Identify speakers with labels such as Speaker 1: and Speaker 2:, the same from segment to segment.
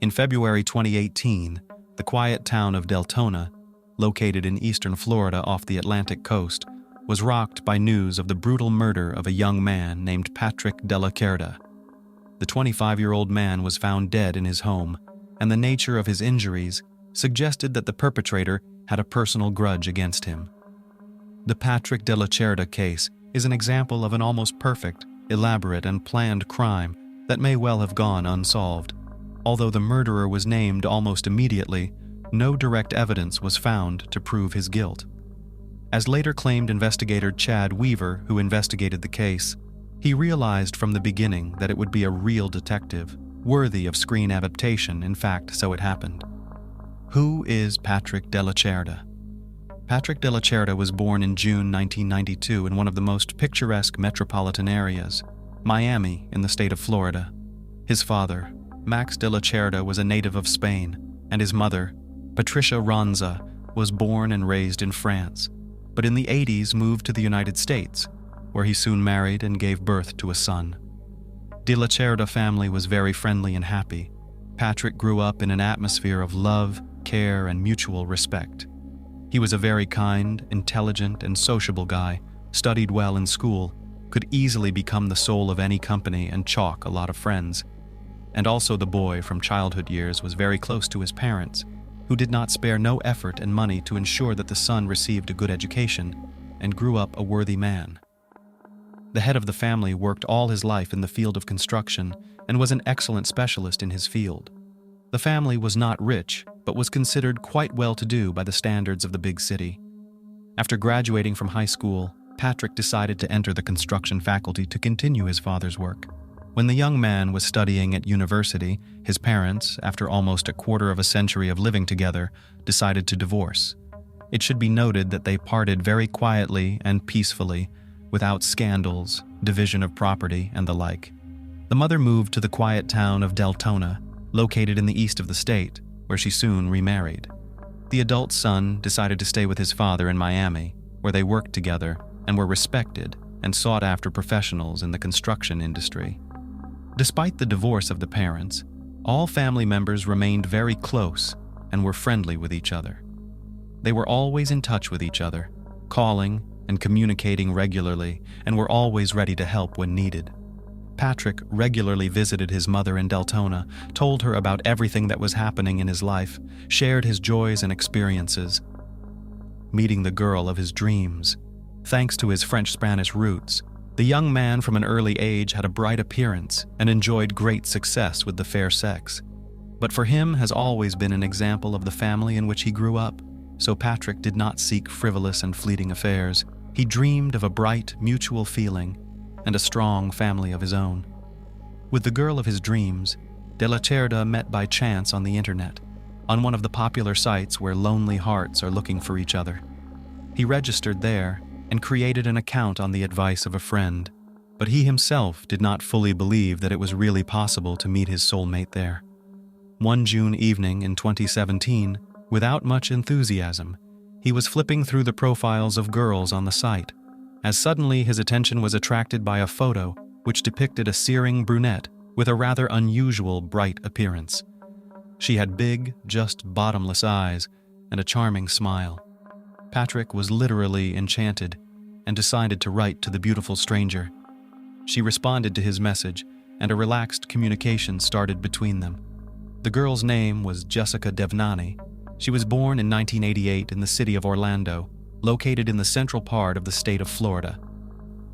Speaker 1: In February 2018, the quiet town of Deltona, located in eastern Florida off the Atlantic coast, was rocked by news of the brutal murder of a young man named Patrick Della Cerda. The 25-year-old man was found dead in his home, and the nature of his injuries suggested that the perpetrator had a personal grudge against him. The Patrick Della Cerda case is an example of an almost perfect, elaborate, and planned crime that may well have gone unsolved. Although the murderer was named almost immediately, no direct evidence was found to prove his guilt. As later claimed investigator Chad Weaver, who investigated the case, he realized from the beginning that it would be a real detective, worthy of screen adaptation. In fact, so it happened. Who is Patrick Della Cerda? Patrick Della Cerda was born in June 1992 in one of the most picturesque metropolitan areas, Miami, in the state of Florida. His father, Max Della Cerda, was a native of Spain, and his mother, Patricia Ronza, was born and raised in France, but in the 80s moved to the United States, where he soon married and gave birth to a son. Della Cerda family was very friendly and happy. Patrick grew up in an atmosphere of love, care, and mutual respect. He was a very kind, intelligent, and sociable guy, studied well in school, could easily become the soul of any company and chalk a lot of friends. And also the boy from childhood years was very close to his parents, who did not spare no effort and money to ensure that the son received a good education and grew up a worthy man. The head of the family worked all his life in the field of construction and was an excellent specialist in his field. The family was not rich, but was considered quite well-to-do by the standards of the big city. After graduating from high school, Patrick decided to enter the construction faculty to continue his father's work. When the young man was studying at university, his parents, after almost a quarter of a century of living together, decided to divorce. It should be noted that they parted very quietly and peacefully, without scandals, division of property, and the like. The mother moved to the quiet town of Deltona, located in the east of the state, where she soon remarried. The adult son decided to stay with his father in Miami, where they worked together and were respected and sought after professionals in the construction industry. Despite the divorce of the parents, all family members remained very close and were friendly with each other. They were always in touch with each other, calling and communicating regularly, and were always ready to help when needed. Patrick regularly visited his mother in Deltona, told her about everything that was happening in his life, shared his joys and experiences. Meeting the girl of his dreams. Thanks to his French-Spanish roots, the young man from an early age had a bright appearance and enjoyed great success with the fair sex. But for him has always been an example of the family in which he grew up, so Patrick did not seek frivolous and fleeting affairs. He dreamed of a bright, mutual feeling and a strong family of his own. With the girl of his dreams, Della Cerda met by chance on the internet, on one of the popular sites where lonely hearts are looking for each other. He registered there and created an account on the advice of a friend, but he himself did not fully believe that it was really possible to meet his soulmate there. One June evening in 2017, without much enthusiasm, he was flipping through the profiles of girls on the site, as suddenly his attention was attracted by a photo which depicted a searing brunette with a rather unusual bright appearance. She had big, just bottomless eyes and a charming smile. Patrick was literally enchanted and decided to write to the beautiful stranger. She responded to his message, and a relaxed communication started between them. The girl's name was Jessica Devnani. She was born in 1988 in the city of Orlando, located in the central part of the state of Florida.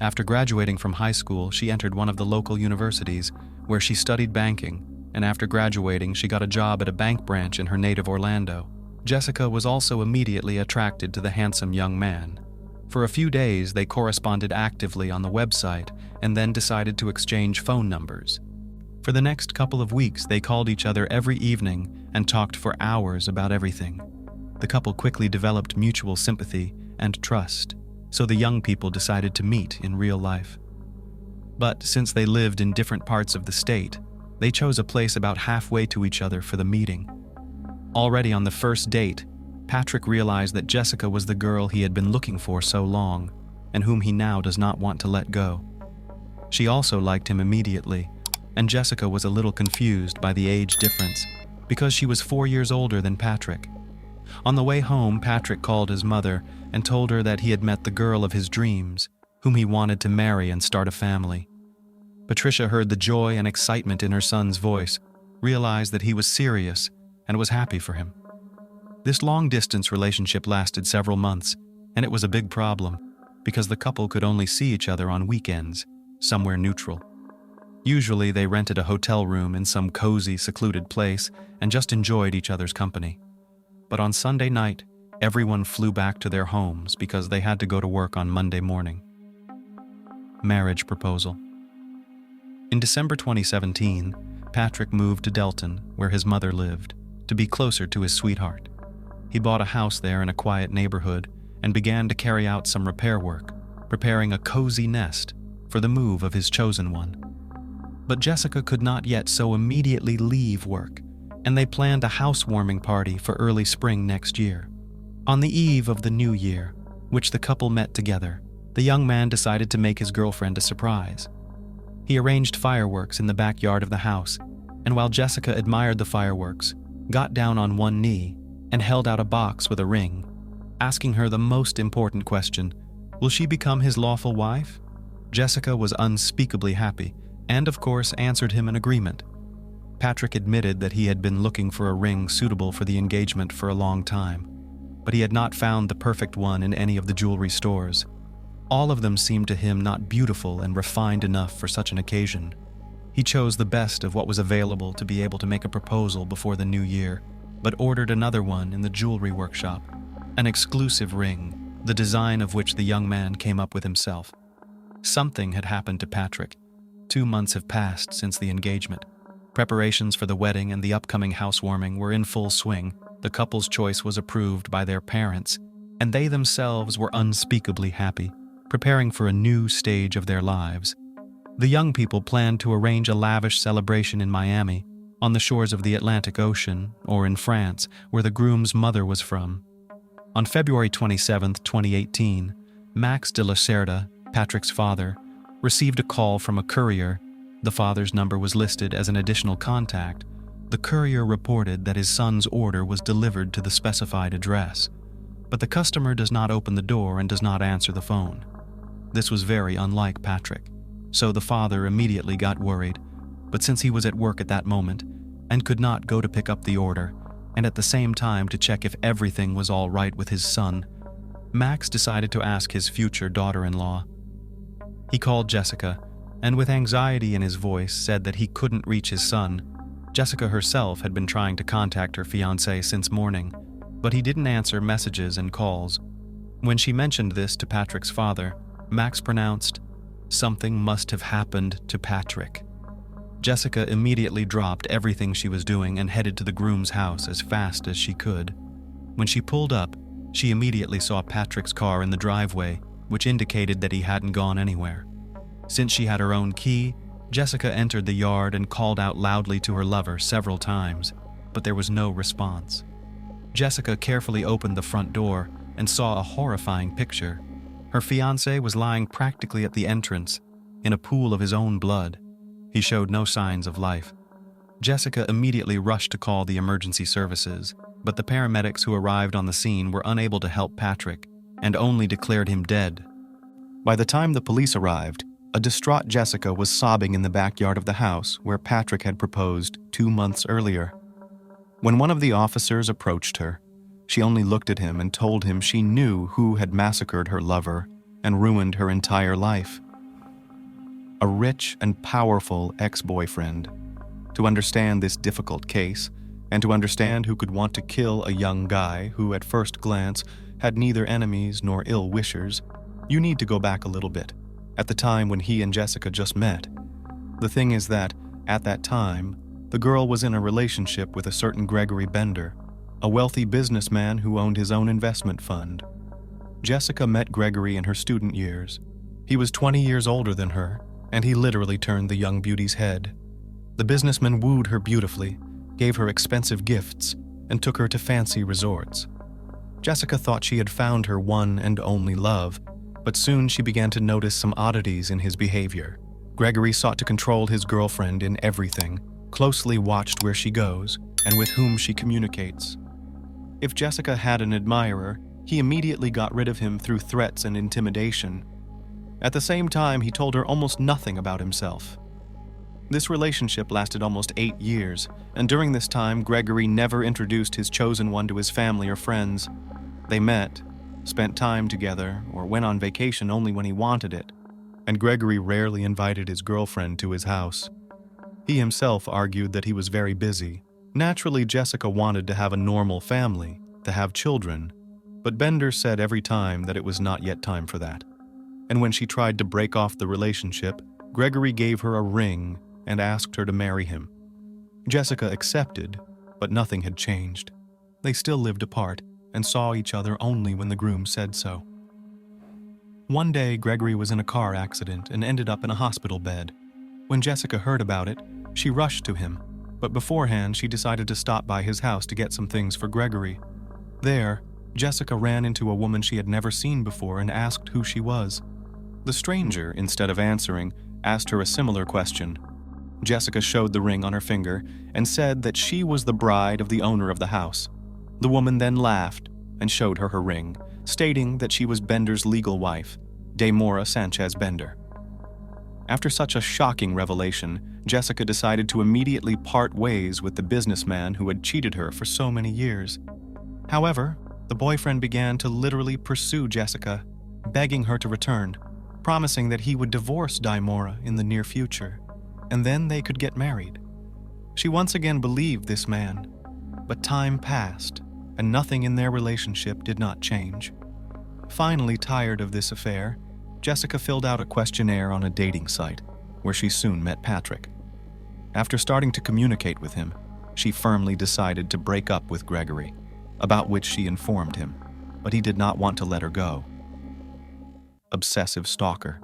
Speaker 1: After graduating from high school, she entered one of the local universities, where she studied banking, and after graduating, she got a job at a bank branch in her native Orlando. Jessica was also immediately attracted to the handsome young man. For a few days, they corresponded actively on the website and then decided to exchange phone numbers. For the next couple of weeks, they called each other every evening and talked for hours about everything. The couple quickly developed mutual sympathy and trust, so the young people decided to meet in real life. But since they lived in different parts of the state, they chose a place about halfway to each other for the meeting. Already on the first date, Patrick realized that Jessica was the girl he had been looking for so long, and whom he now does not want to let go. She also liked him immediately, and Jessica was a little confused by the age difference because she was 4 years older than Patrick. On the way home, Patrick called his mother and told her that he had met the girl of his dreams, whom he wanted to marry and start a family. Patricia heard the joy and excitement in her son's voice, realized that he was serious, and was happy for him. This long-distance relationship lasted several months, and it was a big problem because the couple could only see each other on weekends, somewhere neutral. Usually they rented a hotel room in some cozy, secluded place and just enjoyed each other's company. But on Sunday night, everyone flew back to their homes because they had to go to work on Monday morning. Marriage proposal. In December 2017, Patrick moved to Delton, where his mother lived, to be closer to his sweetheart. He bought a house there in a quiet neighborhood and began to carry out some repair work, preparing a cozy nest for the move of his chosen one. But Jessica could not yet so immediately leave work, and they planned a housewarming party for early spring next year. On the eve of the new year, which the couple met together, the young man decided to make his girlfriend a surprise. He arranged fireworks in the backyard of the house, and while Jessica admired the fireworks, got down on one knee and held out a box with a ring, asking her the most important question: will she become his lawful wife? Jessica was unspeakably happy, and of course answered him in agreement. Patrick admitted that he had been looking for a ring suitable for the engagement for a long time, but he had not found the perfect one in any of the jewelry stores. All of them seemed to him not beautiful and refined enough for such an occasion. He chose the best of what was available to be able to make a proposal before the new year, but ordered another one in the jewelry workshop, an exclusive ring, the design of which the young man came up with himself. Something had happened to Patrick. 2 months have passed since the engagement. Preparations for the wedding and the upcoming housewarming were in full swing. The couple's choice was approved by their parents, and they themselves were unspeakably happy, preparing for a new stage of their lives. The young people planned to arrange a lavish celebration in Miami, on the shores of the Atlantic Ocean, or in France, where the groom's mother was from. On February 27, 2018, Max de la Cerda, Patrick's father, received a call from a courier. The father's number was listed as an additional contact. The courier reported that his son's order was delivered to the specified address, but the customer does not open the door and does not answer the phone. This was very unlike Patrick, so the father immediately got worried, but since he was at work at that moment and could not go to pick up the order, and at the same time to check if everything was all right with his son, Max decided to ask his future daughter-in-law. He called Jessica, and with anxiety in his voice said that he couldn't reach his son. Jessica herself had been trying to contact her fiancé since morning, but he didn't answer messages and calls. When she mentioned this to Patrick's father, Max pronounced, "Something must have happened to Patrick." Jessica immediately dropped everything she was doing and headed to the groom's house as fast as she could. When she pulled up, she immediately saw Patrick's car in the driveway, which indicated that he hadn't gone anywhere. Since she had her own key, Jessica entered the yard and called out loudly to her lover several times, but there was no response. Jessica carefully opened the front door and saw a horrifying picture. Her fiancé was lying practically at the entrance, in a pool of his own blood. He showed no signs of life. Jessica immediately rushed to call the emergency services, but the paramedics who arrived on the scene were unable to help Patrick and only declared him dead. By the time the police arrived, a distraught Jessica was sobbing in the backyard of the house where Patrick had proposed 2 months earlier. When one of the officers approached her, she only looked at him and told him she knew who had massacred her lover and ruined her entire life. A rich and powerful ex-boyfriend. To understand this difficult case, and to understand who could want to kill a young guy who at first glance had neither enemies nor ill-wishers, you need to go back a little bit, at the time when he and Jessica just met. The thing is that, at that time, the girl was in a relationship with a certain Gregory Bender, a wealthy businessman who owned his own investment fund. Jessica met Gregory in her student years. He was 20 years older than her, and he literally turned the young beauty's head. The businessman wooed her beautifully, gave her expensive gifts, and took her to fancy resorts. Jessica thought she had found her one and only love, but soon she began to notice some oddities in his behavior. Gregory sought to control his girlfriend in everything, closely watched where she goes and with whom she communicates. If Jessica had an admirer, he immediately got rid of him through threats and intimidation. At the same time, he told her almost nothing about himself. This relationship lasted almost 8 years, and during this time, Gregory never introduced his chosen one to his family or friends. They met, spent time together, or went on vacation only when he wanted it, and Gregory rarely invited his girlfriend to his house. He himself argued that he was very busy. Naturally, Jessica wanted to have a normal family, to have children, but Bender said every time that it was not yet time for that. And when she tried to break off the relationship, Gregory gave her a ring and asked her to marry him. Jessica accepted, but nothing had changed. They still lived apart and saw each other only when the groom said so. One day, Gregory was in a car accident and ended up in a hospital bed. When Jessica heard about it, she rushed to him, but beforehand she decided to stop by his house to get some things for Gregory. There, Jessica ran into a woman she had never seen before and asked who she was. The stranger, instead of answering, asked her a similar question. Jessica showed the ring on her finger and said that she was the bride of the owner of the house. The woman then laughed and showed her her ring, stating that she was Bender's legal wife, Daimora Sanchez Bender. After such a shocking revelation, Jessica decided to immediately part ways with the businessman who had cheated her for so many years. However, the boyfriend began to literally pursue Jessica, begging her to return, promising that he would divorce Daimora in the near future, and then they could get married. She once again believed this man, but time passed, and nothing in their relationship did not change. Finally tired of this affair, Jessica filled out a questionnaire on a dating site, where she soon met Patrick. After starting to communicate with him, she firmly decided to break up with Gregory, about which she informed him, but he did not want to let her go. Obsessive stalker.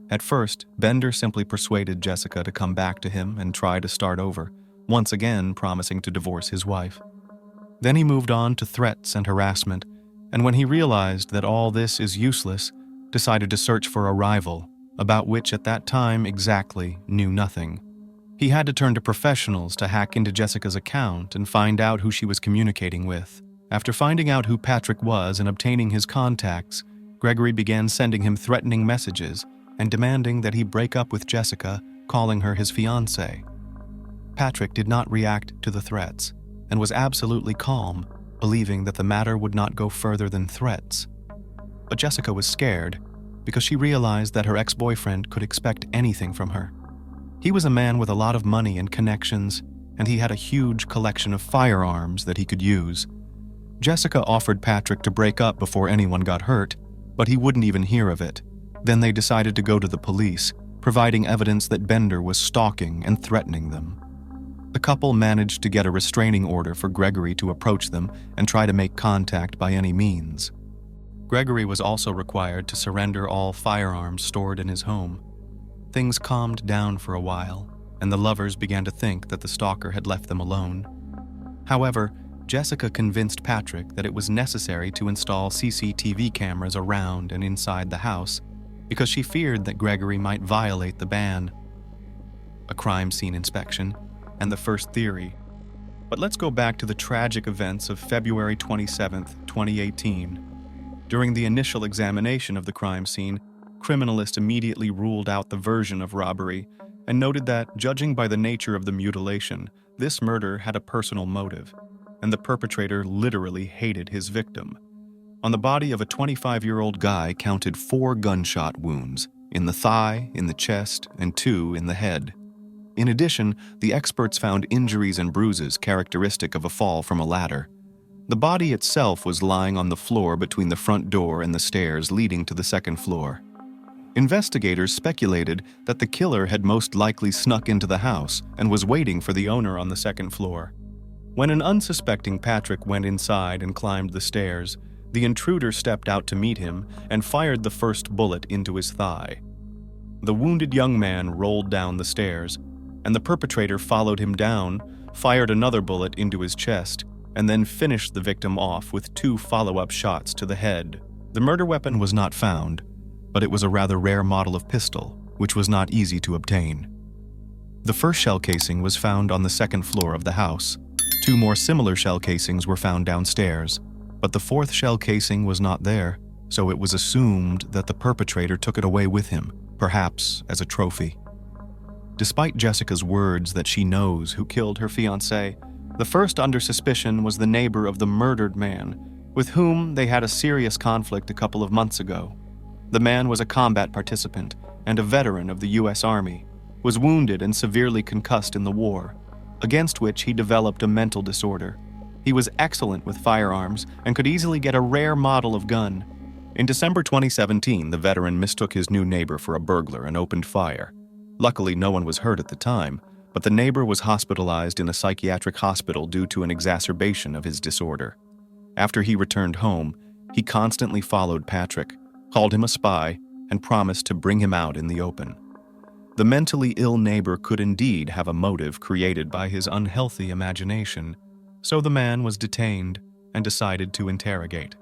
Speaker 1: At first, Bender simply persuaded Jessica to come back to him and try to start over, once again promising to divorce his wife. Then he moved on to threats and harassment, and when he realized that all this is useless, decided to search for a rival, about which at that time exactly knew nothing. He had to turn to professionals to hack into Jessica's account and find out who she was communicating with. After finding out who Patrick was and obtaining his contacts, Gregory began sending him threatening messages and demanding that he break up with Jessica, calling her his fiancée. Patrick did not react to the threats and was absolutely calm, believing that the matter would not go further than threats. But Jessica was scared because she realized that her ex-boyfriend could expect anything from her. He was a man with a lot of money and connections, and he had a huge collection of firearms that he could use. Jessica offered Patrick to break up before anyone got hurt, but he wouldn't even hear of it. Then they decided to go to the police, providing evidence that Bender was stalking and threatening them. The couple managed to get a restraining order for Gregory to approach them and try to make contact by any means. Gregory was also required to surrender all firearms stored in his home. Things calmed down for a while, and the lovers began to think that the stalker had left them alone. However, Jessica convinced Patrick that it was necessary to install CCTV cameras around and inside the house because she feared that Gregory might violate the ban. A crime scene inspection, and the first theory. But let's go back to the tragic events of February 27, 2018. During the initial examination of the crime scene, criminalists immediately ruled out the version of robbery and noted that, judging by the nature of the mutilation, this murder had a personal motive, and the perpetrator literally hated his victim. On the body of a 25-year-old guy counted 4 gunshot wounds, in the thigh, in the chest, and 2 in the head. In addition, the experts found injuries and bruises characteristic of a fall from a ladder. The body itself was lying on the floor between the front door and the stairs leading to the second floor. Investigators speculated that the killer had most likely snuck into the house and was waiting for the owner on the second floor. When an unsuspecting Patrick went inside and climbed the stairs, the intruder stepped out to meet him and fired the first bullet into his thigh. The wounded young man rolled down the stairs, and the perpetrator followed him down, fired another bullet into his chest, and then finished the victim off with 2 follow-up shots to the head. The murder weapon was not found, but it was a rather rare model of pistol, which was not easy to obtain. The first shell casing was found on the second floor of the house. 2 more similar shell casings were found downstairs, but the 4th shell casing was not there, so it was assumed that the perpetrator took it away with him, perhaps as a trophy. Despite Jessica's words that she knows who killed her fiancé, the first under suspicion was the neighbor of the murdered man, with whom they had a serious conflict a couple of months ago. The man was a combat participant and a veteran of the U.S. Army, was wounded and severely concussed in the war, against which he developed a mental disorder. He was excellent with firearms and could easily get a rare model of gun. In December 2017, the veteran mistook his new neighbor for a burglar and opened fire. Luckily, no one was hurt at the time, but the neighbor was hospitalized in a psychiatric hospital due to an exacerbation of his disorder. After he returned home, he constantly followed Patrick, called him a spy, and promised to bring him out in the open. The mentally ill neighbor could indeed have a motive created by his unhealthy imagination, so the man was detained and decided to interrogate.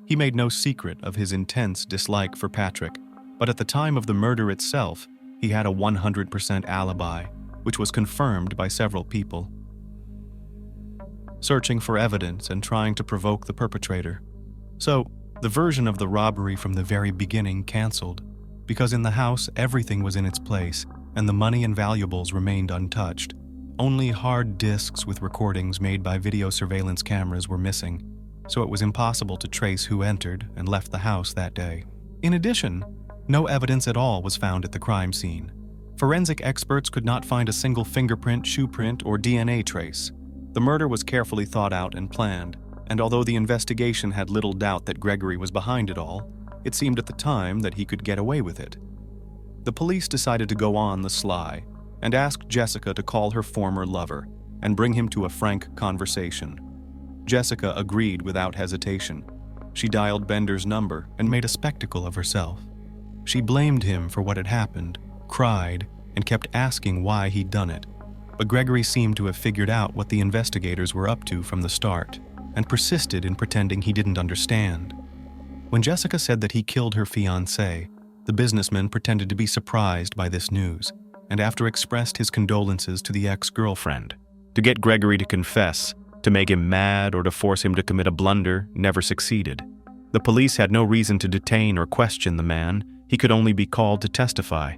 Speaker 1: He made no secret of his intense dislike for Patrick, but at the time of the murder itself, he had a 100% alibi, which was confirmed by several people. Searching for evidence and trying to provoke the perpetrator. So, the version of the robbery from the very beginning canceled, because in the house everything was in its place and the money and valuables remained untouched. Only hard disks with recordings made by video surveillance cameras were missing, so it was impossible to trace who entered and left the house that day. In addition, no evidence at all was found at the crime scene. Forensic experts could not find a single fingerprint, shoe print, or DNA trace. The murder was carefully thought out and planned, and although the investigation had little doubt that Gregory was behind it all, it seemed at the time that he could get away with it. The police decided to go on the sly and asked Jessica to call her former lover and bring him to a frank conversation. Jessica agreed without hesitation. She dialed Bender's number and made a spectacle of herself. She blamed him for what had happened, cried, and kept asking why he'd done it. But Gregory seemed to have figured out what the investigators were up to from the start and persisted in pretending he didn't understand. When Jessica said that he killed her fiancé, the businessman pretended to be surprised by this news, and after expressed his condolences to the ex-girlfriend. To get Gregory to confess, to make him mad, or to force him to commit a blunder never succeeded. The police had no reason to detain or question the man. He could only be called to testify.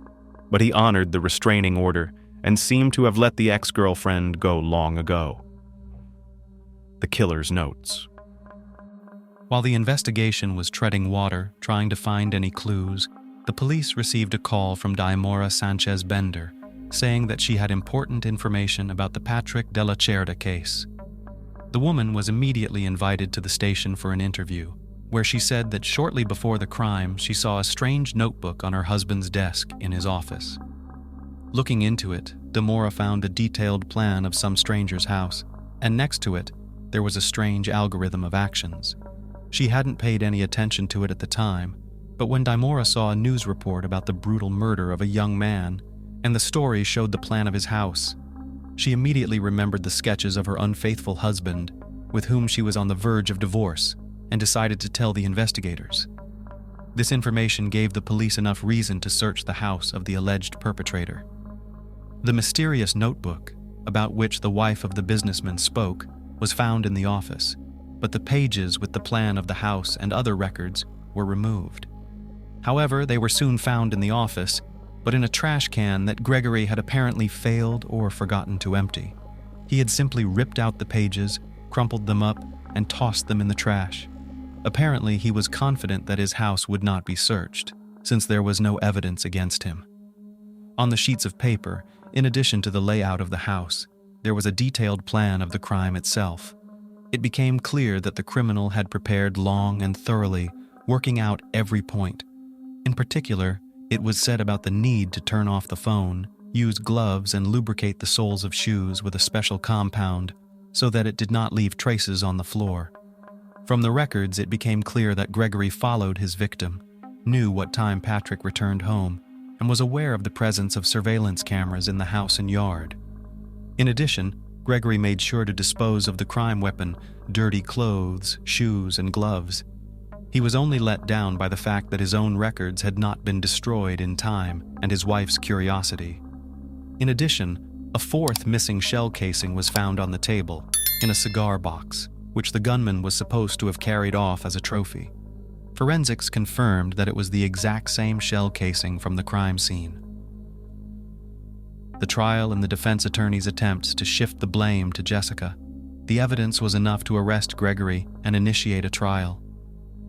Speaker 1: But he honored the restraining order and seemed to have let the ex-girlfriend go long ago. The killer's notes. While the investigation was treading water, trying to find any clues, the police received a call from Daimora Sanchez Bender, saying that she had important information about the Patrick de la Cerda case. The woman was immediately invited to the station for an interview, where she said that shortly before the crime she saw a strange notebook on her husband's desk in his office. Looking into it, Daimora found a detailed plan of some stranger's house, and next to it, there was a strange algorithm of actions. She hadn't paid any attention to it at the time, but when Daimora saw a news report about the brutal murder of a young man, and the story showed the plan of his house, she immediately remembered the sketches of her unfaithful husband, with whom she was on the verge of divorce, and decided to tell the investigators. This information gave the police enough reason to search the house of the alleged perpetrator. The mysterious notebook, about which the wife of the businessman spoke, was found in the office, but the pages with the plan of the house and other records were removed. However, they were soon found in the office, but in a trash can that Gregory had apparently failed or forgotten to empty. He had simply ripped out the pages, crumpled them up, and tossed them in the trash. Apparently, he was confident that his house would not be searched, since there was no evidence against him. On the sheets of paper, in addition to the layout of the house, there was a detailed plan of the crime itself. It became clear that the criminal had prepared long and thoroughly, working out every point. In particular, it was said about the need to turn off the phone, use gloves, and lubricate the soles of shoes with a special compound so that it did not leave traces on the floor. From the records, it became clear that Gregory followed his victim, knew what time Patrick returned home, and was aware of the presence of surveillance cameras in the house and yard. In addition, Gregory made sure to dispose of the crime weapon, dirty clothes, shoes, and gloves. He was only let down by the fact that his own records had not been destroyed in time and his wife's curiosity. In addition, a fourth missing shell casing was found on the table, in a cigar box, which the gunman was supposed to have carried off as a trophy. Forensics confirmed that it was the exact same shell casing from the crime scene. The trial and the defense attorney's attempts to shift the blame to Jessica. The evidence was enough to arrest Gregory and initiate a trial.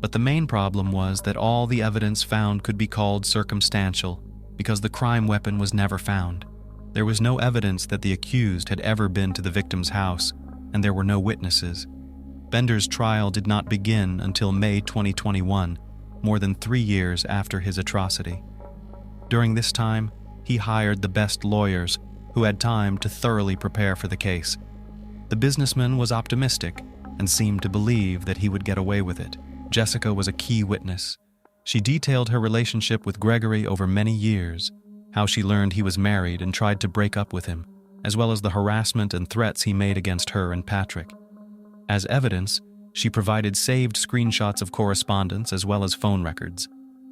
Speaker 1: But the main problem was that all the evidence found could be called circumstantial because the crime weapon was never found. There was no evidence that the accused had ever been to the victim's house, and there were no witnesses. Bender's trial did not begin until May 2021, more than 3 years after his atrocity. During this time, he hired the best lawyers who had time to thoroughly prepare for the case. The businessman was optimistic and seemed to believe that he would get away with it. Jessica was a key witness. She detailed her relationship with Gregory over many years, how she learned he was married and tried to break up with him, as well as the harassment and threats he made against her and Patrick. As evidence, she provided saved screenshots of correspondence as well as phone records.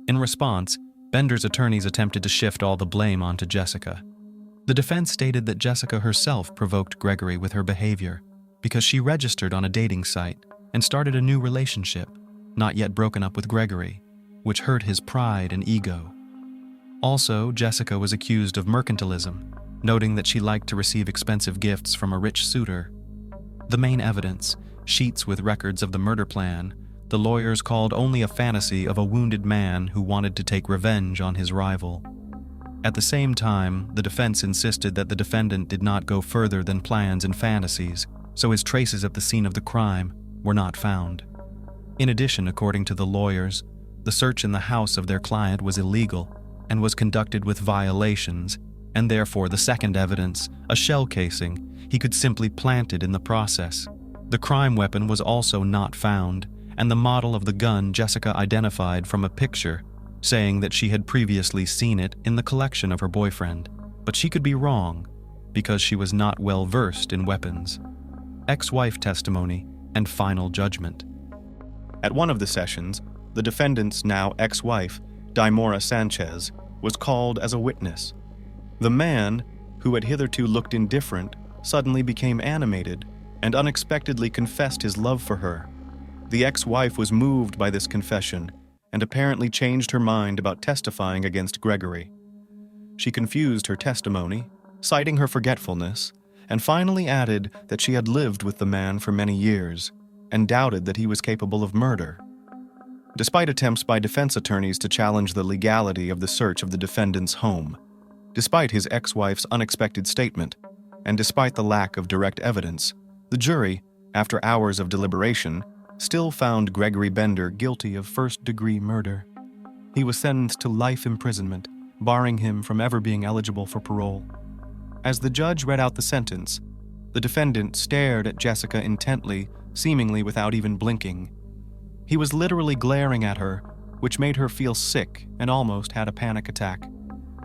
Speaker 1: In response, Bender's attorneys attempted to shift all the blame onto Jessica. The defense stated that Jessica herself provoked Gregory with her behavior because she registered on a dating site and started a new relationship, not yet broken up with Gregory, which hurt his pride and ego. Also, Jessica was accused of mercantilism, noting that she liked to receive expensive gifts from a rich suitor. The main evidence, sheets with records of the murder plan, the lawyers called only a fantasy of a wounded man who wanted to take revenge on his rival. At the same time, the defense insisted that the defendant did not go further than plans and fantasies, so his traces of the scene of the crime were not found. In addition, according to the lawyers, the search in the house of their client was illegal and was conducted with violations, and therefore the second evidence, a shell casing, he could simply plant it in the process. The crime weapon was also not found, and the model of the gun Jessica identified from a picture, saying that she had previously seen it in the collection of her boyfriend. But she could be wrong, because she was not well versed in weapons. Ex-wife testimony and final judgment. At one of the sessions, the defendant's now ex-wife, Daimora Sanchez, was called as a witness. The man, who had hitherto looked indifferent, suddenly became animated and unexpectedly confessed his love for her. The ex-wife was moved by this confession and apparently changed her mind about testifying against Gregory. She confused her testimony, citing her forgetfulness, and finally added that she had lived with the man for many years and doubted that he was capable of murder. Despite attempts by defense attorneys to challenge the legality of the search of the defendant's home, despite his ex-wife's unexpected statement, and despite the lack of direct evidence, the jury, after hours of deliberation, still found Gregory Bender guilty of first-degree murder. He was sentenced to life imprisonment, barring him from ever being eligible for parole. As the judge read out the sentence, the defendant stared at Jessica intently, seemingly without even blinking. He was literally glaring at her, which made her feel sick and almost had a panic attack.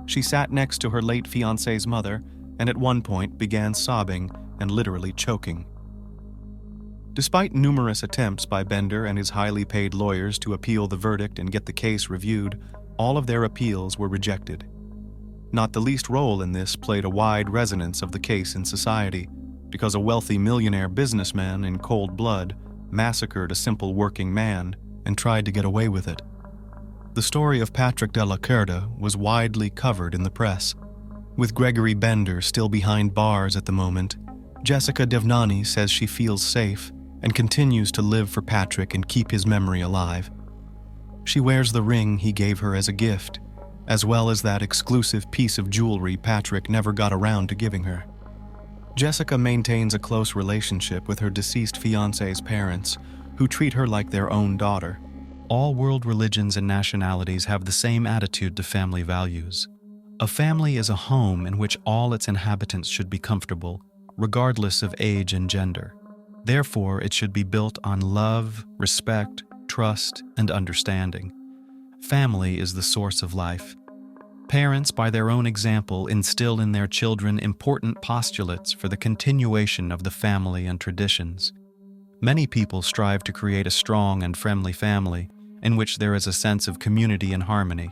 Speaker 1: She sat next to her late fiancé's mother and at one point began sobbing and literally choking. Despite numerous attempts by Bender and his highly paid lawyers to appeal the verdict and get the case reviewed, all of their appeals were rejected. Not the least role in this played a wide resonance of the case in society, because a wealthy millionaire businessman in cold blood massacred a simple working man and tried to get away with it. The story of Patrick de la Cerda was widely covered in the press. With Gregory Bender still behind bars at the moment, Jessica Devnani says she feels safe and continues to live for Patrick and keep his memory alive. She wears the ring he gave her as a gift, as well as that exclusive piece of jewelry Patrick never got around to giving her. Jessica maintains a close relationship with her deceased fiancé's parents, who treat her like their own daughter. All world religions and nationalities have the same attitude to family values. A family is a home in which all its inhabitants should be comfortable, regardless of age and gender. Therefore, it should be built on love, respect, trust, and understanding. Family is the source of life. Parents, by their own example, instill in their children important postulates for the continuation of the family and traditions. Many people strive to create a strong and friendly family, in which there is a sense of community and harmony.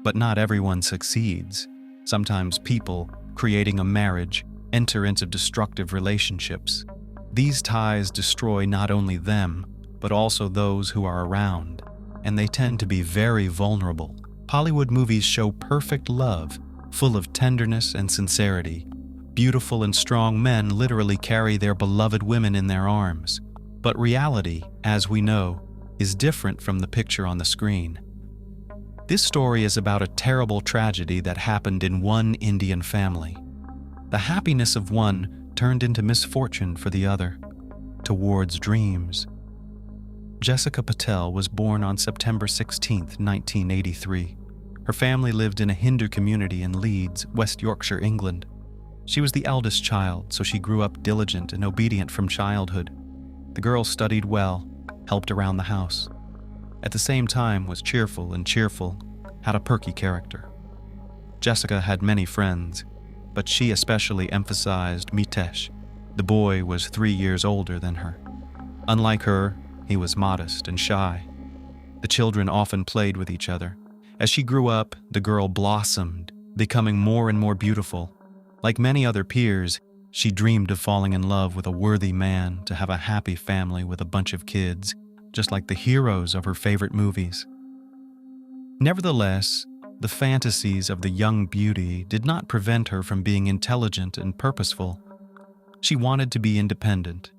Speaker 1: But not everyone succeeds. Sometimes people, creating a marriage, enter into destructive relationships. These ties destroy not only them, but also those who are around, and they tend to be very vulnerable. Hollywood movies show perfect love, full of tenderness and sincerity. Beautiful and strong men literally carry their beloved women in their arms. But reality, as we know, is different from the picture on the screen. This story is about a terrible tragedy that happened in one Indian family. The happiness of one turned into misfortune for the other, towards dreams. Jessica Patel was born on September 16, 1983. Her family lived in a Hindu community in Leeds, West Yorkshire, England. She was the eldest child, so she grew up diligent and obedient from childhood. The girl studied well, helped around the house. At the same time was cheerful, had a perky character. Jessica had many friends, but she especially emphasized Mitesh. The boy was 3 years older than her. Unlike her, he was modest and shy. The children often played with each other. As she grew up, the girl blossomed, becoming more and more beautiful. Like many other peers, she dreamed of falling in love with a worthy man to have a happy family with a bunch of kids, just like the heroes of her favorite movies. Nevertheless, the fantasies of the young beauty did not prevent her from being intelligent and purposeful. She wanted to be independent,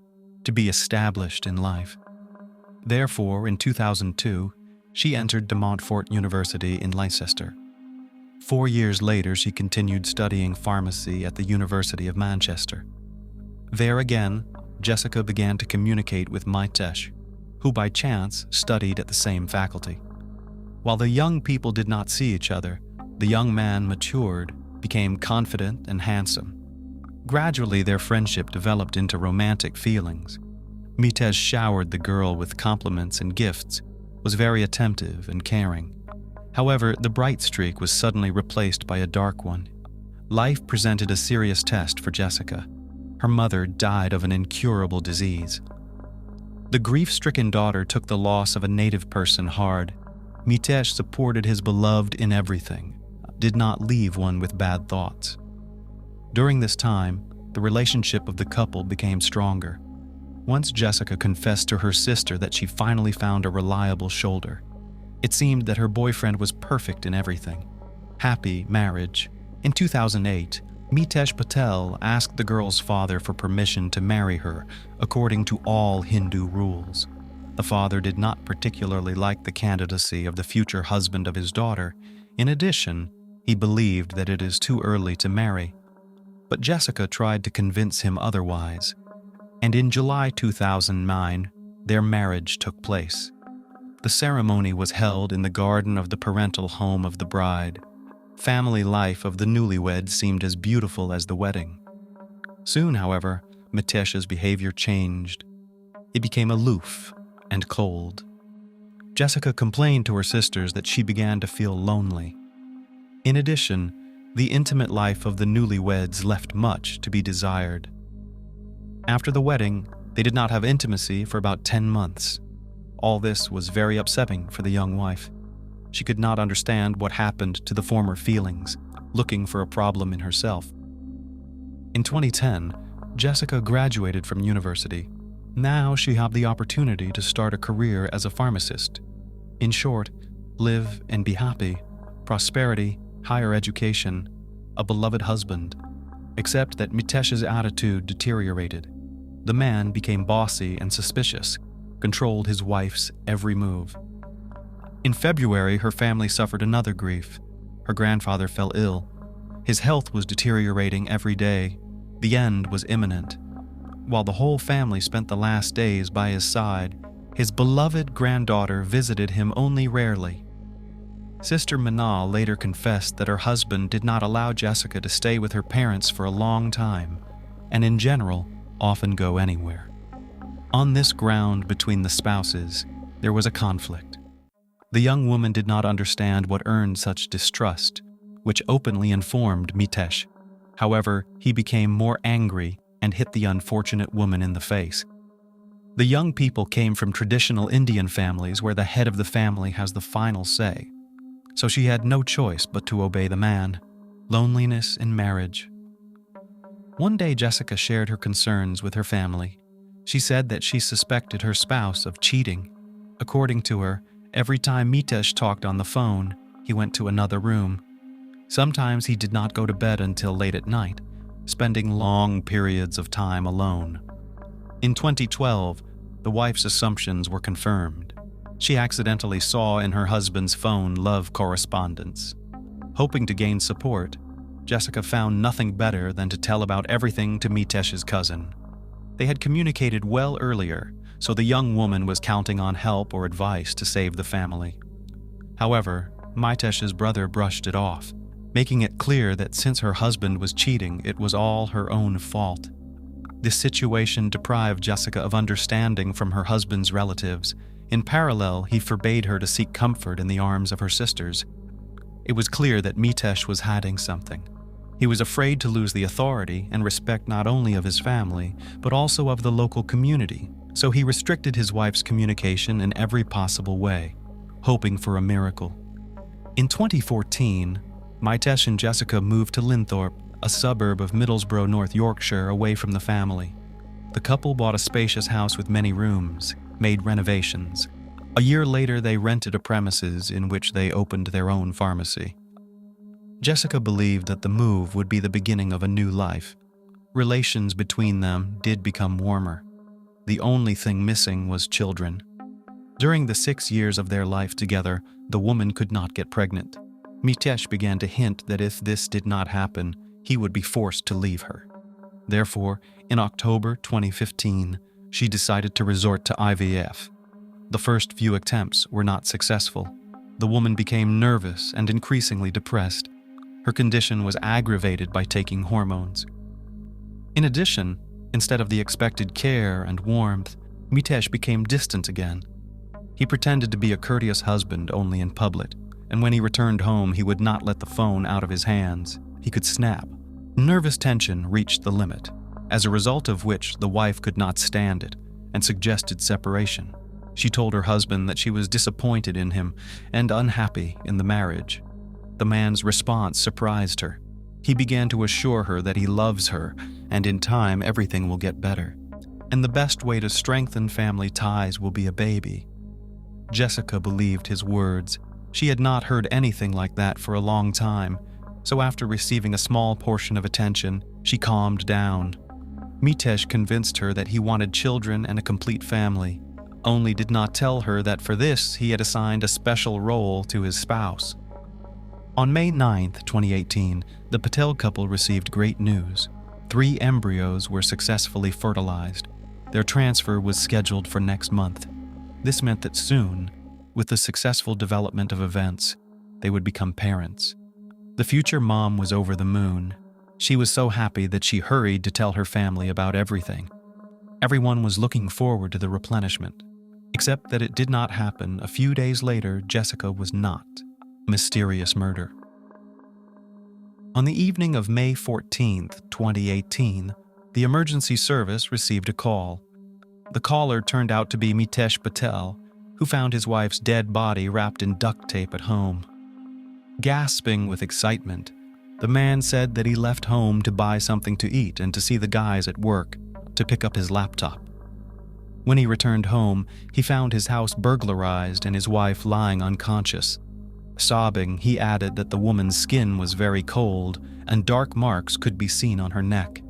Speaker 1: to be established in life. Therefore, in 2002, she entered De Montfort University in Leicester. 4 years later, she continued studying pharmacy at the University of Manchester. There again, Jessica began to communicate with Mitesh, who by chance studied at the same faculty. While the young people did not see each other, the young man matured, became confident and handsome. Gradually, their friendship developed into romantic feelings. Mitesh showered the girl with compliments and gifts, was very attentive and caring. However, the bright streak was suddenly replaced by a dark one. Life presented a serious test for Jessica. Her mother died of an incurable disease. The grief-stricken daughter took the loss of a native person hard. Mitesh supported his beloved in everything, did not leave one with bad thoughts. During this time, the relationship of the couple became stronger. Once Jessica confessed to her sister that she finally found a reliable shoulder. It seemed that her boyfriend was perfect in everything. Happy marriage. In 2008, Mitesh Patel asked the girl's father for permission to marry her, according to all Hindu rules. The father did not particularly like the candidacy of the future husband of his daughter. In addition, he believed that it is too early to marry. But Jessica tried to convince him otherwise. And in July 2009, their marriage took place. The ceremony was held in the garden of the parental home of the bride. Family life of the newlyweds seemed as beautiful as the wedding. Soon, however, Mitesh's behavior changed. He became aloof and cold. Jessica complained to her sisters that she began to feel lonely. In addition, the intimate life of the newlyweds left much to be desired. After the wedding, they did not have intimacy for about 10 months. All this was very upsetting for the young wife. She could not understand what happened to the former feelings, looking for a problem in herself. In 2010, Jessica graduated from university. Now she had the opportunity to start a career as a pharmacist. In short, live and be happy, prosperity, higher education, a beloved husband. Except that Mitesh's attitude deteriorated. The man became bossy and suspicious, controlled his wife's every move. In February, her family suffered another grief. Her grandfather fell ill. His health was deteriorating every day. The end was imminent. While the whole family spent the last days by his side, his beloved granddaughter visited him only rarely. Sister Manal later confessed that her husband did not allow Jessica to stay with her parents for a long time, and in general, often go anywhere. On this ground between the spouses, there was a conflict. The young woman did not understand what earned such distrust, which openly informed Mitesh. However, he became more angry and hit the unfortunate woman in the face. The young people came from traditional Indian families where the head of the family has the final say, so she had no choice but to obey the man. Loneliness in marriage. One day, Jessica shared her concerns with her family. She said that she suspected her spouse of cheating. According to her, every time Mitesh talked on the phone, he went to another room. Sometimes he did not go to bed until late at night, spending long periods of time alone. In 2012, the wife's assumptions were confirmed. She accidentally saw in her husband's phone love correspondence. Hoping to gain support, Jessica found nothing better than to tell about everything to Mitesh's cousin. They had communicated well earlier, so the young woman was counting on help or advice to save the family. However, Mitesh's brother brushed it off, making it clear that since her husband was cheating, it was all her own fault. This situation deprived Jessica of understanding from her husband's relatives. In parallel, he forbade her to seek comfort in the arms of her sisters. It was clear that Mitesh was hiding something. He was afraid to lose the authority and respect not only of his family, but also of the local community, so he restricted his wife's communication in every possible way, hoping for a miracle. In 2014, Mitesh and Jessica moved to Linthorpe, a suburb of Middlesbrough, North Yorkshire, away from the family. The couple bought a spacious house with many rooms, made renovations. A year later, they rented a premises in which they opened their own pharmacy. Jessica believed that the move would be the beginning of a new life. Relations between them did become warmer. The only thing missing was children. During the 6 years of their life together, the woman could not get pregnant. Mitesh began to hint that if this did not happen, he would be forced to leave her. Therefore, in October 2015, she decided to resort to IVF. The first few attempts were not successful. The woman became nervous and increasingly depressed. Her condition was aggravated by taking hormones. In addition, instead of the expected care and warmth, Mitesh became distant again. He pretended to be a courteous husband only in public, and when he returned home, he would not let the phone out of his hands. He could snap. Nervous tension reached the limit, as a result of which the wife could not stand it and suggested separation. She told her husband that she was disappointed in him and unhappy in the marriage. The man's response surprised her. He began to assure her that he loves her, and in time everything will get better. And the best way to strengthen family ties will be a baby. Jessica believed his words. She had not heard anything like that for a long time, so after receiving a small portion of attention, she calmed down. Mitesh convinced her that he wanted children and a complete family, only did not tell her that for this he had assigned a special role to his spouse. On May 9, 2018, the Patel couple received great news. 3 embryos were successfully fertilized. Their transfer was scheduled for next month. This meant that soon, with the successful development of events, they would become parents. The future mom was over the moon. She was so happy that she hurried to tell her family about everything. Everyone was looking forward to the replenishment, except that it did not happen. A few days later, Jessica was not. Mysterious murder. On the evening of May 14, 2018, the emergency service received a call. The caller turned out to be Mitesh Patel, who found his wife's dead body wrapped in duct tape at home. Gasping with excitement, the man said that he left home to buy something to eat and to see the guys at work, to pick up his laptop. When he returned home, he found his house burglarized and his wife lying unconscious. Sobbing, he added that the woman's skin was very cold and dark marks could be seen on her neck.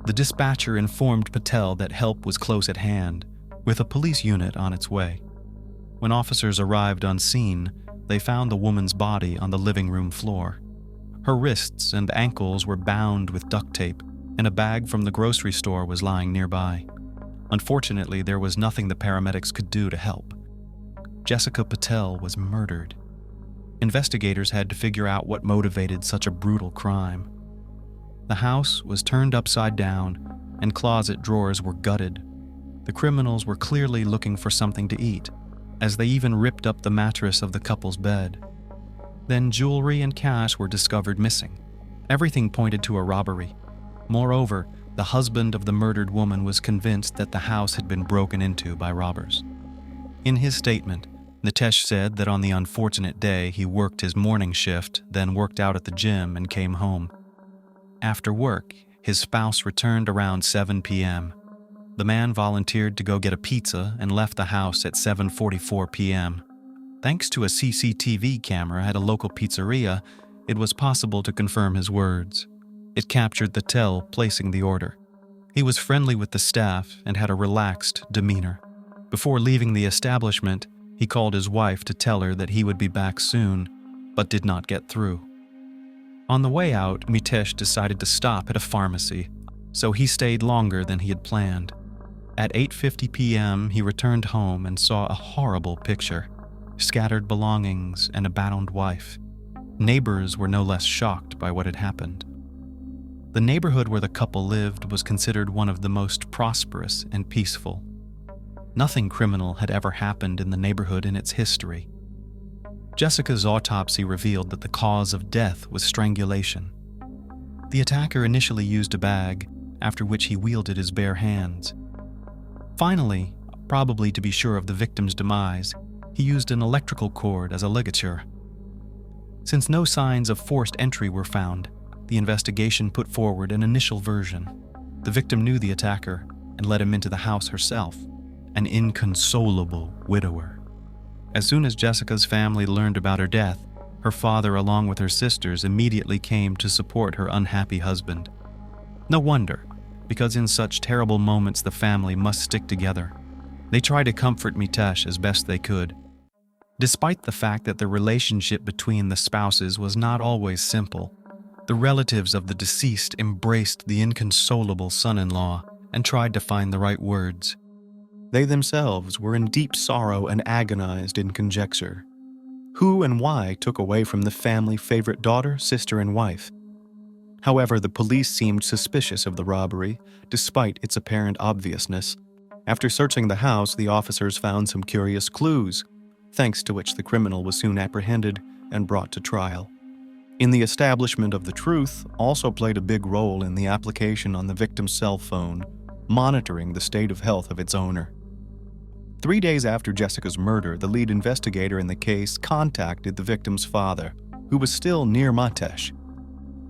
Speaker 1: The dispatcher informed Patel that help was close at hand, with a police unit on its way. When officers arrived on scene, they found the woman's body on the living room floor. Her wrists and ankles were bound with duct tape, and a bag from the grocery store was lying nearby. Unfortunately, there was nothing the paramedics could do to help. Jessica Patel was murdered. Investigators had to figure out what motivated such a brutal crime. The house was turned upside down, and closet drawers were gutted. The criminals were clearly looking for something to eat, as they even ripped up the mattress of the couple's bed. Then jewelry and cash were discovered missing. Everything pointed to a robbery. Moreover, The husband of the murdered woman was convinced that the house had been broken into by robbers. In his statement, Nitesh said that on the unfortunate day he worked his morning shift, then worked out at the gym and came home. After work, his spouse returned around 7 p.m. The man volunteered to go get a pizza and left the house at 7:44 p.m. Thanks to a CCTV camera at a local pizzeria, it was possible to confirm his words. It captured Patel placing the order. He was friendly with the staff and had a relaxed demeanor. Before leaving the establishment, he called his wife to tell her that he would be back soon, but did not get through. On the way out, Mitesh decided to stop at a pharmacy, so he stayed longer than he had planned. At 8:50 p.m., he returned home and saw a horrible picture: scattered belongings and a bound wife. Neighbors were no less shocked by what had happened. The neighborhood where the couple lived was considered one of the most prosperous and peaceful. Nothing criminal had ever happened in the neighborhood in its history. Jessica's autopsy revealed that the cause of death was strangulation. The attacker initially used a bag, after which he wielded his bare hands. Finally, probably to be sure of the victim's demise, he used an electrical cord as a ligature. Since no signs of forced entry were found, the investigation put forward an initial version. The victim knew the attacker and let him into the house herself, an inconsolable widower. As soon as Jessica's family learned about her death, her father, along with her sisters, immediately came to support her unhappy husband. No wonder, because in such terrible moments the family must stick together. They tried to comfort Mitesh as best they could. Despite the fact that the relationship between the spouses was not always simple, the relatives of the deceased embraced the inconsolable son-in-law and tried to find the right words. They themselves were in deep sorrow and agonized in conjecture. Who and why took away from the family favorite daughter, sister, and wife? However, the police seemed suspicious of the robbery, despite its apparent obviousness. After searching the house, the officers found some curious clues, thanks to which the criminal was soon apprehended and brought to trial. In the establishment of the truth also played a big role in the application on the victim's cell phone, monitoring the state of health of its owner. 3 days after Jessica's murder, the lead investigator in the case contacted the victim's father, who was still near Mitesh.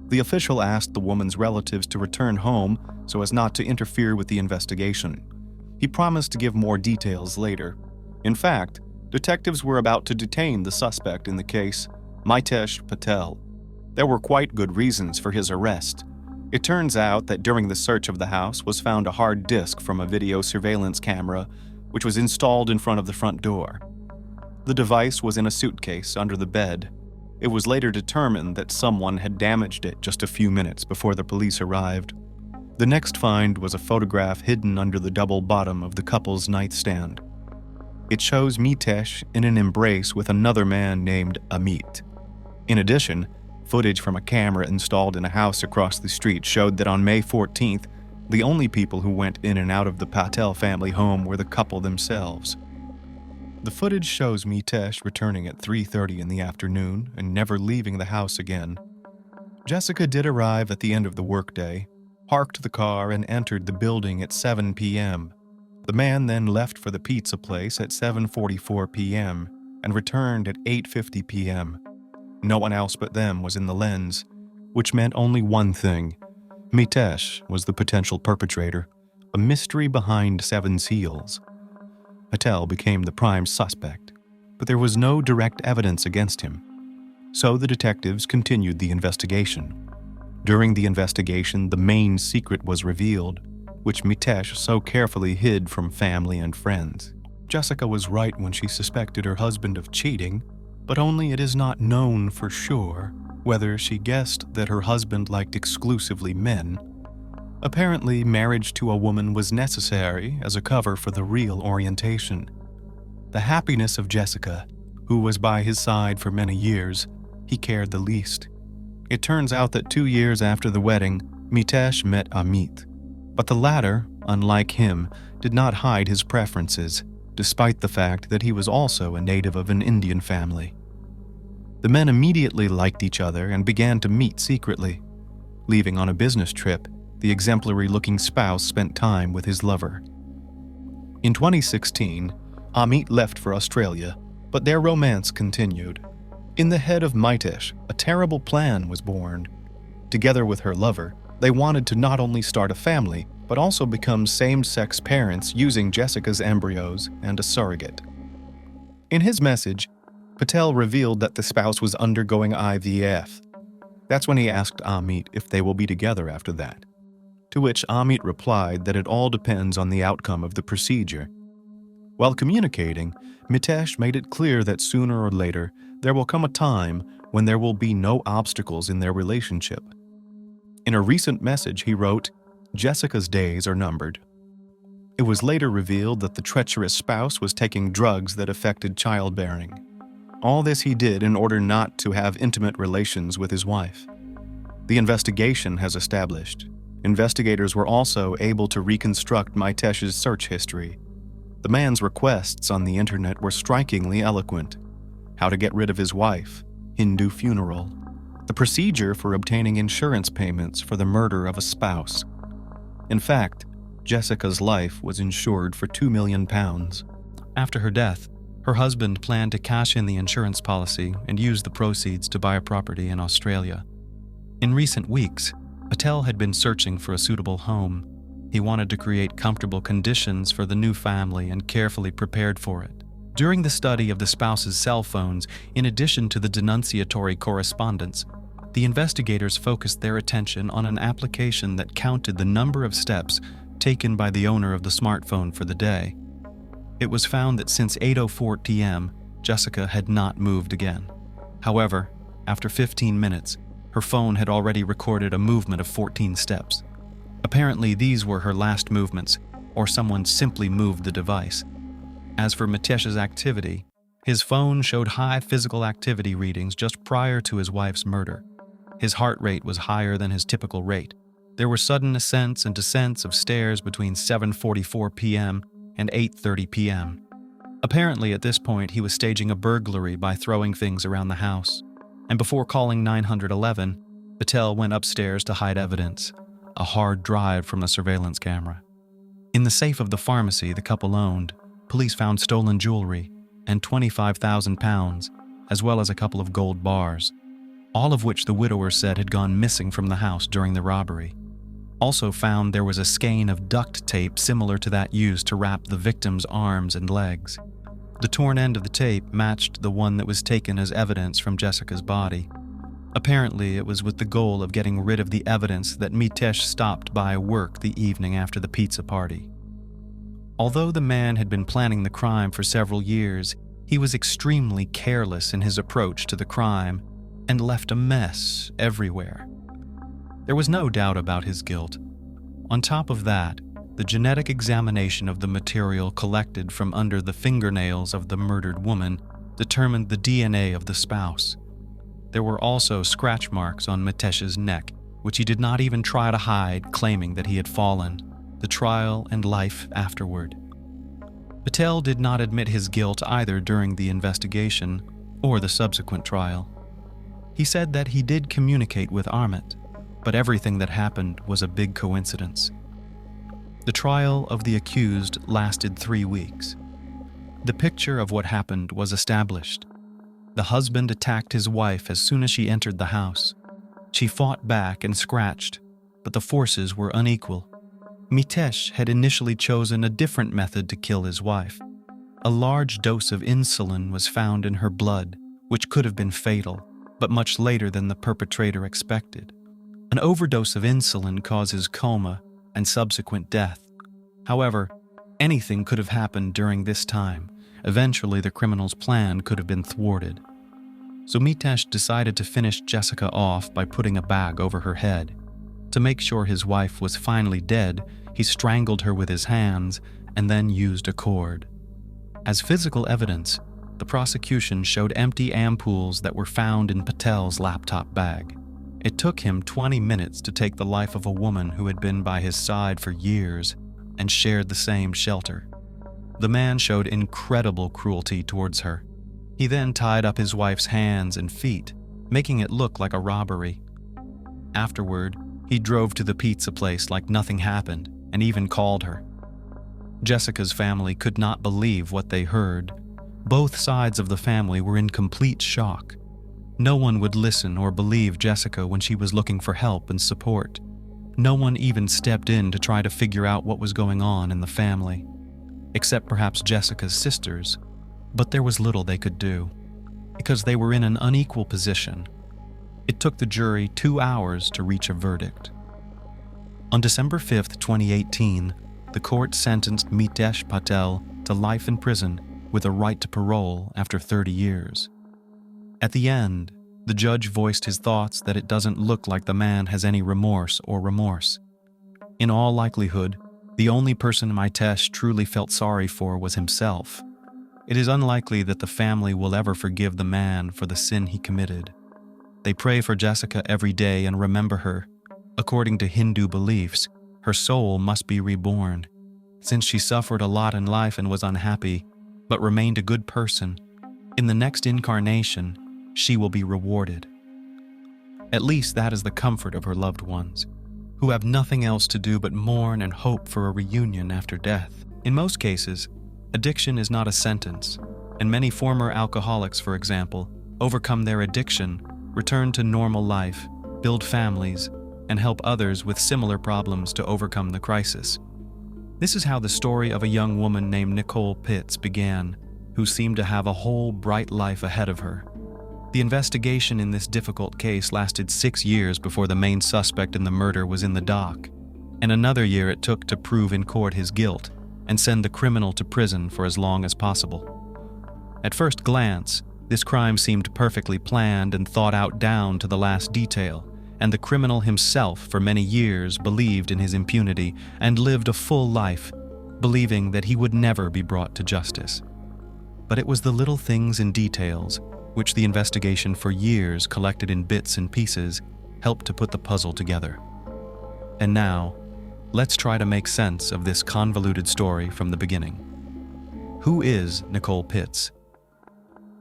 Speaker 1: The official asked the woman's relatives to return home so as not to interfere with the investigation. He promised to give more details later. In fact, detectives were about to detain the suspect in the case, Mitesh Patel. There were quite good reasons for his arrest. It turns out that during the search of the house was found a hard disk from a video surveillance camera which was installed in front of the front door. The device was in a suitcase under the bed. It was later determined that someone had damaged it just a few minutes before the police arrived. The next find was a photograph hidden under the double bottom of the couple's nightstand. It shows Mitesh in an embrace with another man named Amit. In addition, footage from a camera installed in a house across the street showed that on May 14th, the only people who went in and out of the Patel family home were the couple themselves. The footage shows Mitesh returning at 3:30 in the afternoon and never leaving the house again. Jessica did arrive at the end of the workday, parked the car, and entered the building at 7 p.m. The man then left for the pizza place at 7:44 p.m. and returned at 8:50 p.m. No one else but them was in the lens, which meant only one thing. Mitesh was the potential perpetrator, a mystery behind 7 seals. Patel became the prime suspect, but there was no direct evidence against him. So the detectives continued the investigation. During the investigation, the main secret was revealed, which Mitesh so carefully hid from family and friends. Jessica was right when she suspected her husband of cheating, but only it is not known for sure whether she guessed that her husband liked exclusively men. Apparently, marriage to a woman was necessary as a cover for the real orientation. The happiness of Jessica, who was by his side for many years, he cared the least. It turns out that 2 years after the wedding, Mitesh met Amit. But the latter, unlike him, did not hide his preferences, despite the fact that he was also a native of an Indian family. The men immediately liked each other and began to meet secretly. Leaving on a business trip, the exemplary-looking spouse spent time with his lover. In 2016, Amit left for Australia, but their romance continued. In the head of Mitesh, a terrible plan was born. Together with her lover, they wanted to not only start a family, but also become same-sex parents using Jessica's embryos and a surrogate. In his message, Patel revealed that the spouse was undergoing IVF. That's when he asked Amit if they will be together after that. To which Amit replied that it all depends on the outcome of the procedure. While communicating, Mitesh made it clear that sooner or later, there will come a time when there will be no obstacles in their relationship. In a recent message, he wrote, "Jessica's days are numbered." It was later revealed that the treacherous spouse was taking drugs that affected childbearing. All this he did in order not to have intimate relations with his wife. The investigation has established. Investigators were also able to reconstruct Mitesh's search history. The man's requests on the internet were strikingly eloquent. How to get rid of his wife, Hindu funeral, the procedure for obtaining insurance payments for the murder of a spouse. In fact, Jessica's life was insured for £2 million. After her death, her husband planned to cash in the insurance policy and use the proceeds to buy a property in Australia. In recent weeks, Patel had been searching for a suitable home. He wanted to create comfortable conditions for the new family and carefully prepared for it. During the study of the spouse's cell phones, in addition to the denunciatory correspondence, the investigators focused their attention on an application that counted the number of steps taken by the owner of the smartphone for the day. It was found that since 8:04 p.m., Jessica had not moved again. However, after 15 minutes, her phone had already recorded a movement of 14 steps. Apparently, these were her last movements, or someone simply moved the device. As for Mitesh's activity, his phone showed high physical activity readings just prior to his wife's murder. His heart rate was higher than his typical rate. There were sudden ascents and descents of stairs between 7:44 p.m. and 8:30 p.m. Apparently, at this point, he was staging a burglary by throwing things around the house. And before calling 911, Patel went upstairs to hide evidence, a hard drive from the surveillance camera. In the safe of the pharmacy the couple owned, police found stolen jewelry and £25,000, as well as a couple of gold bars, all of which the widower said had gone missing from the house during the robbery. Also found there was a skein of duct tape similar to that used to wrap the victim's arms and legs. The torn end of the tape matched the one that was taken as evidence from Jessica's body. Apparently, it was with the goal of getting rid of the evidence that Mitesh stopped by work the evening after the pizza party. Although the man had been planning the crime for several years, he was extremely careless in his approach to the crime and left a mess everywhere. There was no doubt about his guilt. On top of that, the genetic examination of the material collected from under the fingernails of the murdered woman determined the DNA of the spouse. There were also scratch marks on Mitesh's neck, which he did not even try to hide, claiming that he had fallen. The trial and life afterward. Patel did not admit his guilt either during the investigation or the subsequent trial. He said that he did communicate with Amit, but everything that happened was a big coincidence. The trial of the accused lasted 3 weeks. The picture of what happened was established. The husband attacked his wife as soon as she entered the house. She fought back and scratched, but the forces were unequal. Mitesh had initially chosen a different method to kill his wife. A large dose of insulin was found in her blood, which could have been fatal, but much later than the perpetrator expected. An overdose of insulin causes coma and subsequent death. However, anything could have happened during this time. Eventually, the criminal's plan could have been thwarted. So Mitesh decided to finish Jessica off by putting a bag over her head. To make sure his wife was finally dead, he strangled her with his hands and then used a cord. As physical evidence, the prosecution showed empty ampoules that were found in Patel's laptop bag. It took him 20 minutes to take the life of a woman who had been by his side for years and shared the same shelter. The man showed incredible cruelty towards her. He then tied up his wife's hands and feet, making it look like a robbery. Afterward, He drove to the pizza place like nothing happened and even called her. Jessica's family could not believe what they heard. Both sides of the family were in complete shock. No one would listen or believe Jessica when she was looking for help and support. No one even stepped in to try to figure out what was going on in the family, except perhaps Jessica's sisters, but there was little they could do, because they were in an unequal position. It took the jury 2 hours to reach a verdict. On December 5, 2018, the court sentenced Mitesh Patel to life in prison with a right to parole after 30 years. At the end, the judge voiced his thoughts that it doesn't look like the man has any remorse. In all likelihood, the only person Mitesh truly felt sorry for was himself. It is unlikely that the family will ever forgive the man for the sin he committed. They pray for Jessica every day and remember her. According to Hindu beliefs, her soul must be reborn. Since she suffered a lot in life and was unhappy, but remained a good person, in the next incarnation, she will be rewarded. At least that is the comfort of her loved ones, who have nothing else to do but mourn and hope for a reunion after death. In most cases, addiction is not a sentence, and many former alcoholics, for example, overcome their addiction, return to normal life, build families, and help others with similar problems to overcome the crisis. This is how the story of a young woman named Nicole Pitts began, who seemed to have a whole bright life ahead of her. The investigation in this difficult case lasted 6 years before the main suspect in the murder was in the dock, and another year it took to prove in court his guilt and send the criminal to prison for as long as possible. At first glance, this crime seemed perfectly planned and thought out down to the last detail, and the criminal himself for many years believed in his impunity and lived a full life, believing that he would never be brought to justice. But it was the little things and details, which the investigation for years collected in bits and pieces, helped to put the puzzle together. And now, let's try to make sense of this convoluted story from the beginning. Who is Nicole Pitts?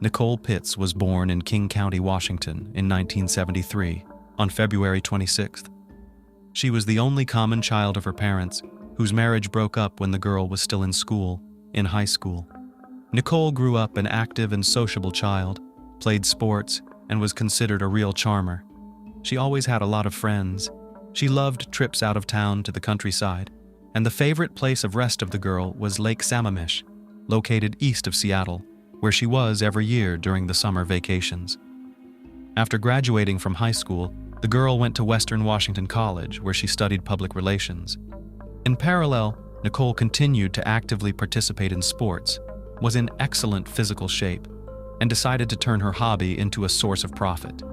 Speaker 1: Nicole Pitts was born in King County, Washington in 1973, on February 26th. She was the only common child of her parents, whose marriage broke up when the girl was still in high school. Nicole grew up an active and sociable child, played sports, and was considered a real charmer. She always had a lot of friends. She loved trips out of town to the countryside, and the favorite place of rest of the girl was Lake Sammamish, located east of Seattle, where she was every year during the summer vacations. After graduating from high school, the girl went to Western Washington College, where she studied public relations. In parallel, Nicole continued to actively participate in sports, was in excellent physical shape, and decided to turn her hobby into a source of profit.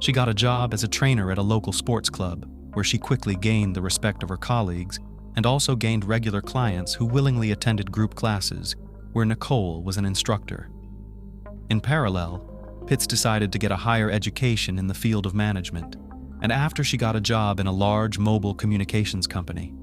Speaker 1: She got a job as a trainer at a local sports club, where she quickly gained the respect of her colleagues and also gained regular clients who willingly attended group classes, where Nicole was an instructor. In parallel, Pitts decided to get a higher education in the field of management, and after she got a job in a large mobile communications company.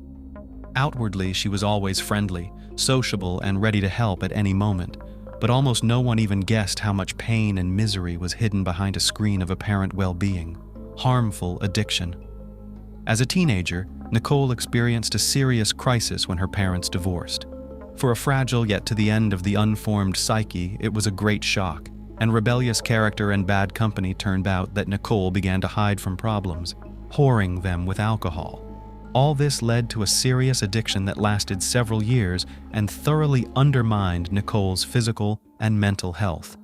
Speaker 1: Outwardly, she was always friendly, sociable, and ready to help at any moment, but almost no one even guessed how much pain and misery was hidden behind a screen of apparent well-being, harmful addiction. As a teenager, Nicole experienced a serious crisis when her parents divorced. For a fragile yet to the end of the unformed psyche, it was a great shock, and rebellious character and bad company turned out that Nicole began to hide from problems, whoring them with alcohol. All this led to a serious addiction that lasted several years and thoroughly undermined Nicole's physical and mental health.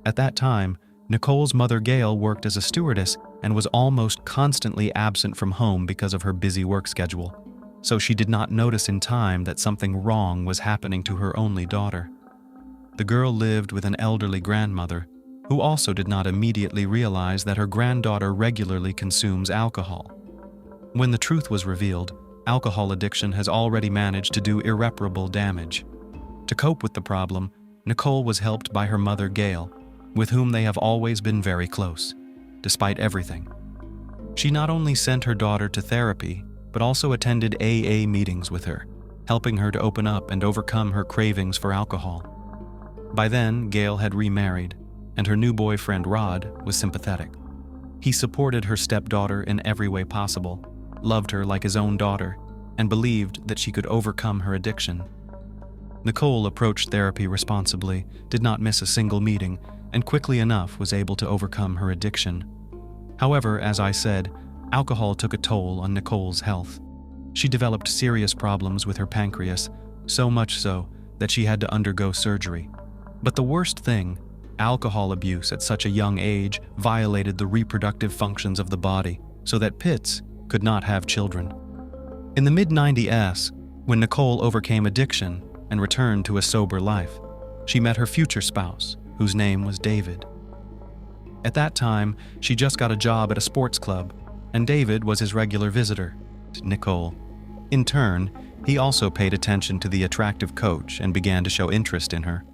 Speaker 1: At that time, Nicole's mother Gail worked as a stewardess and was almost constantly absent from home because of her busy work schedule, so she did not notice in time that something wrong was happening to her only daughter. The girl lived with an elderly grandmother, who also did not immediately realize that her granddaughter regularly consumes alcohol. When the truth was revealed, alcohol addiction has already managed to do irreparable damage. To cope with the problem, Nicole was helped by her mother Gail, with whom they have always been very close, despite everything. She not only sent her daughter to therapy, but also attended AA meetings with her, helping her to open up and overcome her cravings for alcohol. By then, Gail had remarried, and her new boyfriend Rod was sympathetic. He supported her stepdaughter in every way possible, loved her like his own daughter, and believed that she could overcome her addiction. Nicole approached therapy responsibly, did not miss a single meeting, and quickly enough was able to overcome her addiction. However, as I said, alcohol took a toll on Nicole's health. She developed serious problems with her pancreas, so much so that she had to undergo surgery. But the worst thing, alcohol abuse at such a young age violated the reproductive functions of the body so that Pitts could not have children. In the mid-90s, when Nicole overcame addiction and returned to a sober life, she met her future spouse, whose name was David. At that time, she just got a job at a sports club, and David was his regular visitor, Nicole. In turn, he also paid attention to the attractive coach and began to show interest in her.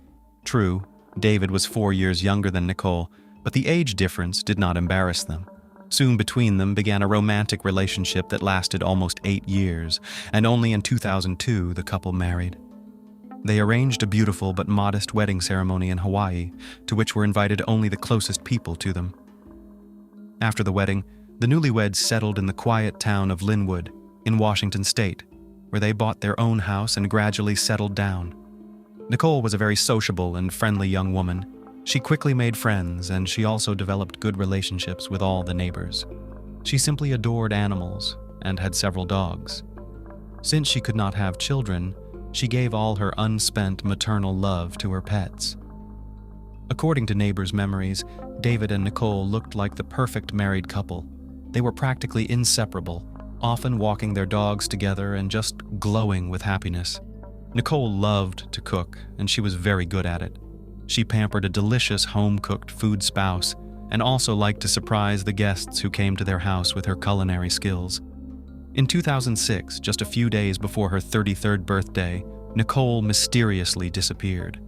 Speaker 1: True, David was 4 years younger than Nicole, but the age difference did not embarrass them. Soon between them began a romantic relationship that lasted almost 8 years, and only in 2002 the couple married. They arranged a beautiful but modest wedding ceremony in Hawaii, to which were invited only the closest people to them. After the wedding, the newlyweds settled in the quiet town of Linwood, in Washington state, where they bought their own house and gradually settled down. Nicole was a very sociable and friendly young woman. She quickly made friends, and she also developed good relationships with all the neighbors. She simply adored animals and had several dogs. Since she could not have children, she gave all her unspent maternal love to her pets. According to neighbors' memories, David and Nicole looked like the perfect married couple. They were practically inseparable, often walking their dogs together and just glowing with happiness. Nicole loved to cook, and she was very good at it. She pampered a delicious home-cooked food spouse and also liked to surprise the guests who came to their house with her culinary skills. In 2006, just a few days before her 33rd birthday, Nicole mysteriously disappeared.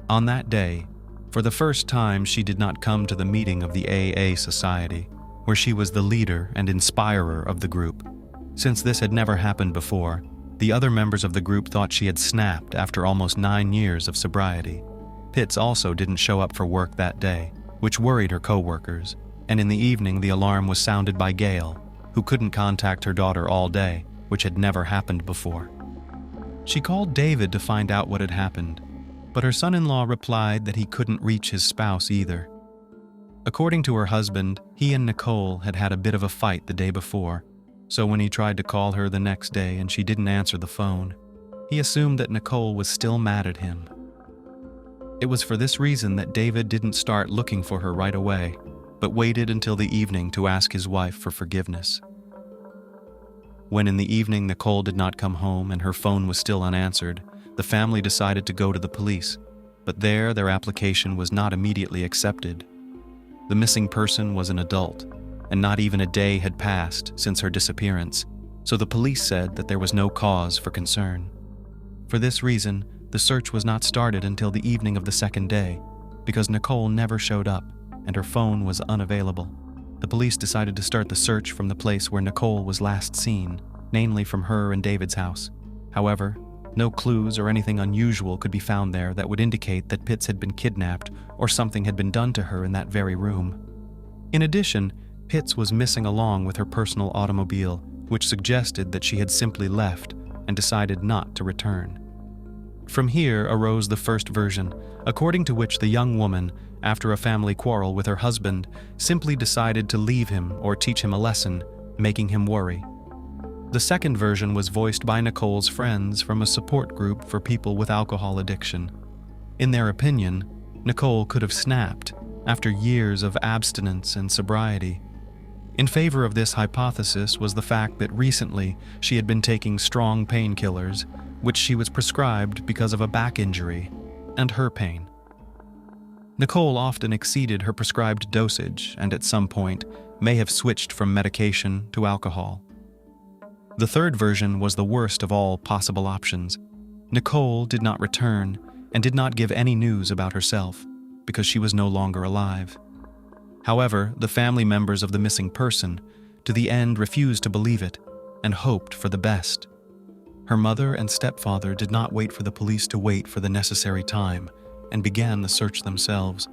Speaker 1: On that day, for the first time, she did not come to the meeting of the AA Society, where she was the leader and inspirer of the group. Since this had never happened before, the other members of the group thought she had snapped after almost 9 years of sobriety. Pitts also didn't show up for work that day, which worried her co-workers, and in the evening the alarm was sounded by Gail, who couldn't contact her daughter all day, which had never happened before. She called David to find out what had happened, but her son-in-law replied that he couldn't reach his spouse either. According to her husband, he and Nicole had had a bit of a fight the day before, so when he tried to call her the next day and she didn't answer the phone, he assumed that Nicole was still mad at him. It was for this reason that David didn't start looking for her right away, but waited until the evening to ask his wife for forgiveness. When in the evening Nicole did not come home and her phone was still unanswered, the family decided to go to the police, but there their application was not immediately accepted. The missing person was an adult, and not even a day had passed since her disappearance, so the police said that there was no cause for concern. For this reason, the search was not started until the evening of the second day, because Nicole never showed up and her phone was unavailable. The police decided to start the search from the place where Nicole was last seen, namely from her and David's house. However, no clues or anything unusual could be found there that would indicate that Pitts had been kidnapped or something had been done to her in that very room. In addition, Pitts was missing along with her personal automobile, which suggested that she had simply left and decided not to return. From here arose the first version, according to which the young woman, after a family quarrel with her husband, simply decided to leave him or teach him a lesson, making him worry. The second version was voiced by Nicole's friends from a support group for people with alcohol addiction. In their opinion, Nicole could have snapped after years of abstinence and sobriety. In favor of this hypothesis was the fact that recently she had been taking strong painkillers, which she was prescribed because of a back injury and her pain. Nicole often exceeded her prescribed dosage and at some point may have switched from medication to alcohol. The third version was the worst of all possible options. Nicole did not return and did not give any news about herself because she was no longer alive. However, the family members of the missing person, to the end, refused to believe it and hoped for the best. Her mother and stepfather did not wait for the police to wait for the necessary time and began the search themselves.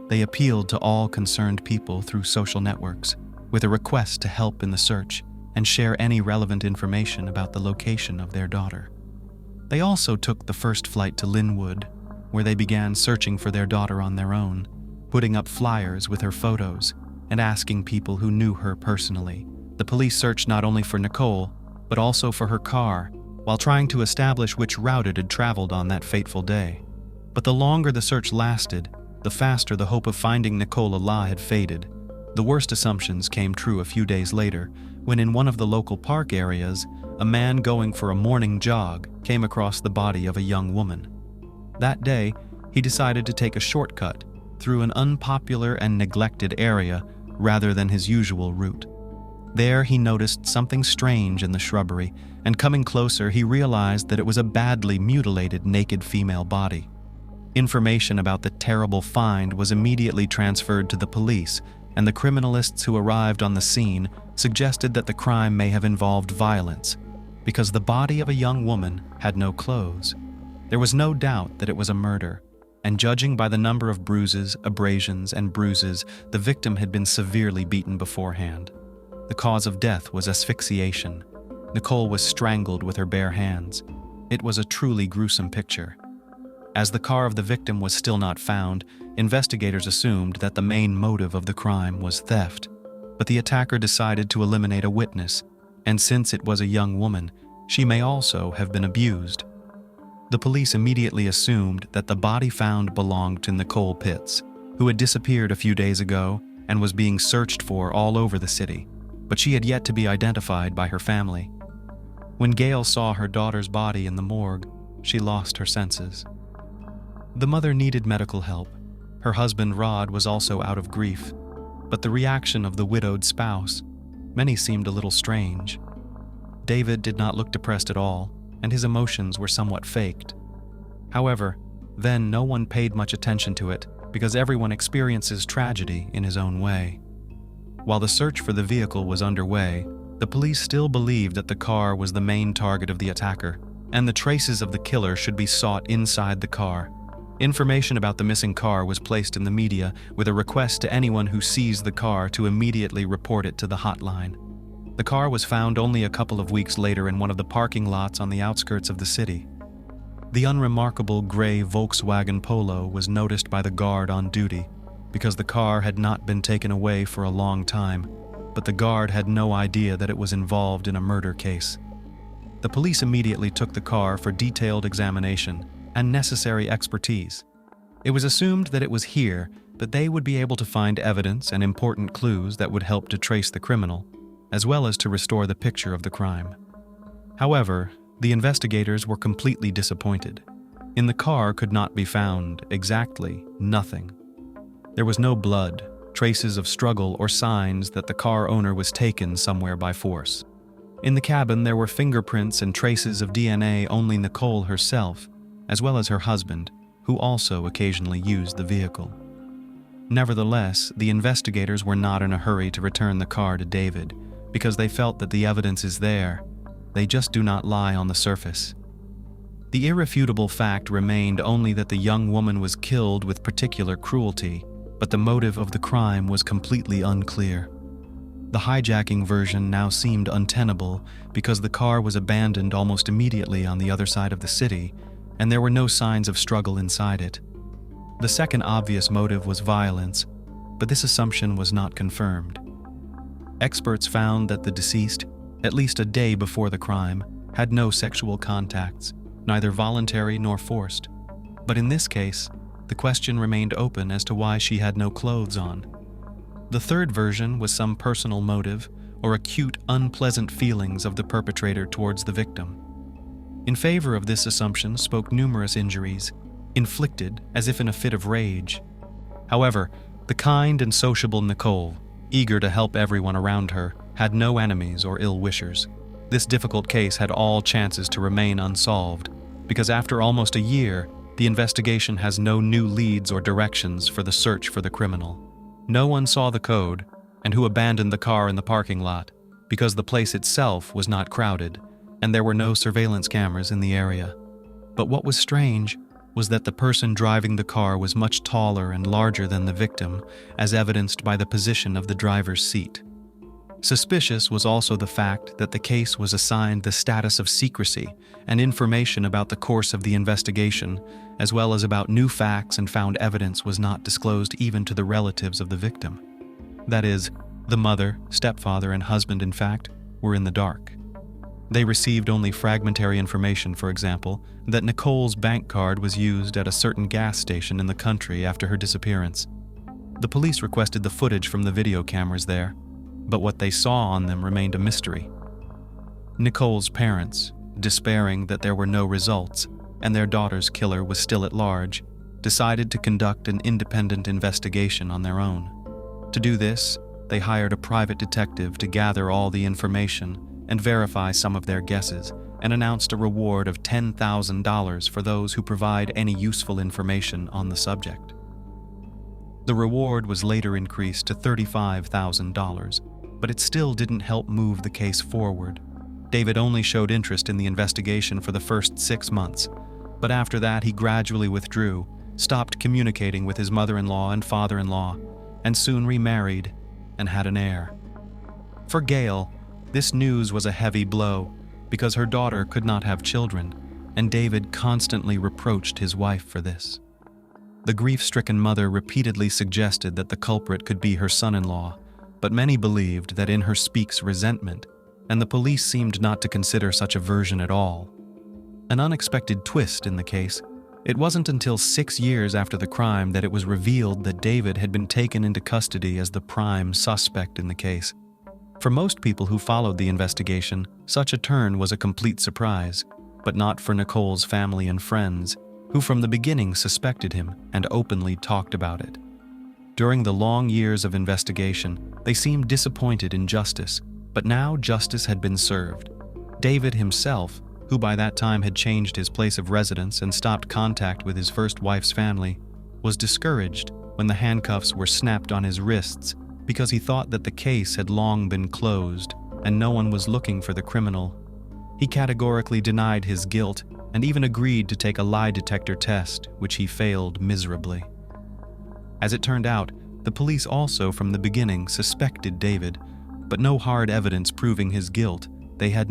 Speaker 1: they appealed to all concerned people through social networks with a request to help in the search and share any relevant information about the location of their daughter. They also took the first flight to Linwood, where they began searching for their daughter on their own, putting up flyers with her photos and asking people who knew her personally. The police searched not only for Nicole, but also for her car, while trying to establish which route it had traveled on that fateful day. But the longer the search lasted, the faster the hope of finding Nicole alive faded. The worst assumptions came true a few days later, when in one of the local park areas, a man going for a morning jog came across the body of a young woman. That day, he decided to take a shortcut through an unpopular and neglected area rather than his usual route. There he noticed something strange in the shrubbery, and coming closer he realized that it was a badly mutilated naked female body. Information about the terrible find was immediately transferred to the police, and the criminalists who arrived on the scene suggested that the crime may have involved violence, because the body of a young woman had no clothes. There was no doubt that it was a murder, and judging by the number of bruises, abrasions, and bruises, the victim had been severely beaten beforehand. The cause of death was asphyxiation. Nicole was strangled with her bare hands. It was a truly gruesome picture. As the car of the victim was still not found, investigators assumed that the main motive of the crime was theft. But the attacker decided to eliminate a witness, and since it was a young woman, she may also have been abused. The police immediately assumed that the body found belonged to Nicole Pitts, who had disappeared a few days ago and was being searched for all over the city, but she had yet to be identified by her family. When Gail saw her daughter's body in the morgue, she lost her senses. The mother needed medical help. Her husband Rod was also out of grief, but the reaction of the widowed spouse, many seemed a little strange. David did not look depressed at all, and his emotions were somewhat faked. However, then no one paid much attention to it because everyone experiences tragedy in his own way. While the search for the vehicle was underway, the police still believed that the car was the main target of the attacker, and the traces of the killer should be sought inside the car. Information about the missing car was placed in the media with a request to anyone who sees the car to immediately report it to the hotline. The car was found only a couple of weeks later in one of the parking lots on the outskirts of the city. The unremarkable gray Volkswagen Polo was noticed by the guard on duty because the car had not been taken away for a long time, but the guard had no idea that it was involved in a murder case. The police immediately took the car for detailed examination and necessary expertise. It was assumed that it was here that they would be able to find evidence and important clues that would help to trace the criminal, as well as to restore the picture of the crime. However, the investigators were completely disappointed. In the car could not be found exactly nothing. There was no blood, traces of struggle, or signs that the car owner was taken somewhere by force. In the cabin, there were fingerprints and traces of DNA only Nicole herself, as well as her husband, who also occasionally used the vehicle. Nevertheless, the investigators were not in a hurry to return the car to David, because they felt that the evidence is there. They just do not lie on the surface. The irrefutable fact remained only that the young woman was killed with particular cruelty, but the motive of the crime was completely unclear. The hijacking version now seemed untenable because the car was abandoned almost immediately on the other side of the city, and there were no signs of struggle inside it. The second obvious motive was violence, but this assumption was not confirmed. Experts found that the deceased, at least a day before the crime, had no sexual contacts, neither voluntary nor forced. But in this case, the question remained open as to why she had no clothes on. The third version was some personal motive or acute, unpleasant feelings of the perpetrator towards the victim. In favor of this assumption spoke numerous injuries, inflicted as if in a fit of rage. However, the kind and sociable Nicole, eager to help everyone around her, had no enemies or ill-wishers. This difficult case had all chances to remain unsolved, because after almost a year, the investigation has no new leads or directions for the search for the criminal. No one saw the code, and who abandoned the car in the parking lot, because the place itself was not crowded, and there were no surveillance cameras in the area. But what was strange was that the person driving the car was much taller and larger than the victim, as evidenced by the position of the driver's seat. Suspicious was also the fact that the case was assigned the status of secrecy, and information about the course of the investigation, as well as about new facts and found evidence, was not disclosed even to the relatives of the victim. That is, the mother, stepfather, and husband, in fact, were in the dark. They received only fragmentary information, for example, that Nicole's bank card was used at a certain gas station in the country after her disappearance. The police requested the footage from the video cameras there, but what they saw on them remained a mystery. Nicole's parents, despairing that there were no results and their daughter's killer was still at large, decided to conduct an independent investigation on their own. To do this, they hired a private detective to gather all the information and verify some of their guesses, and announced a reward of $10,000 for those who provide any useful information on the subject. The reward was later increased to $35,000, but it still didn't help move the case forward. David only showed interest in the investigation for the first 6 months, but after that he gradually withdrew, stopped communicating with his mother-in-law and father-in-law, and soon remarried and had an heir. For Gail, this news was a heavy blow because her daughter could not have children, and David constantly reproached his wife for this. The grief-stricken mother repeatedly suggested that the culprit could be her son-in-law, but many believed that in her speaks resentment, and the police seemed not to consider such a version at all. An unexpected twist in the case: it wasn't until 6 years after the crime that it was revealed that David had been taken into custody as the prime suspect in the case. For most people who followed the investigation, such a turn was a complete surprise, but not for Nicole's family and friends, who from the beginning suspected him and openly talked about it. During the long years of investigation, they seemed disappointed in justice, but now justice had been served. David himself, who by that time had changed his place of residence and stopped contact with his first wife's family, was discouraged when the handcuffs were snapped on his wrists because he thought that the case had long been closed and no one was looking for the criminal. He categorically denied his guilt and even agreed to take a lie detector test, which he failed miserably. As it turned out, the police also from the beginning suspected David, but no hard evidence proving his guilt. They had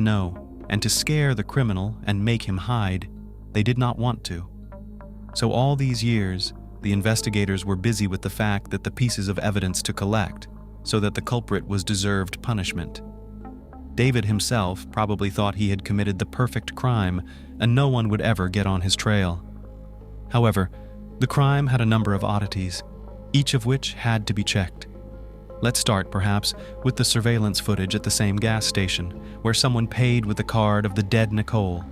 Speaker 1: and to scare the criminal and make him hide, they did not want to. So all these years, the investigators were busy with the fact that the pieces of evidence to collect, so that the culprit was deserved punishment. David himself probably thought he had committed the perfect crime and no one would ever get on his trail. However, the crime had a number of oddities, each of which had to be checked. Let's start, perhaps, with the surveillance footage at the same gas station, where someone paid with the card of the dead Nicole.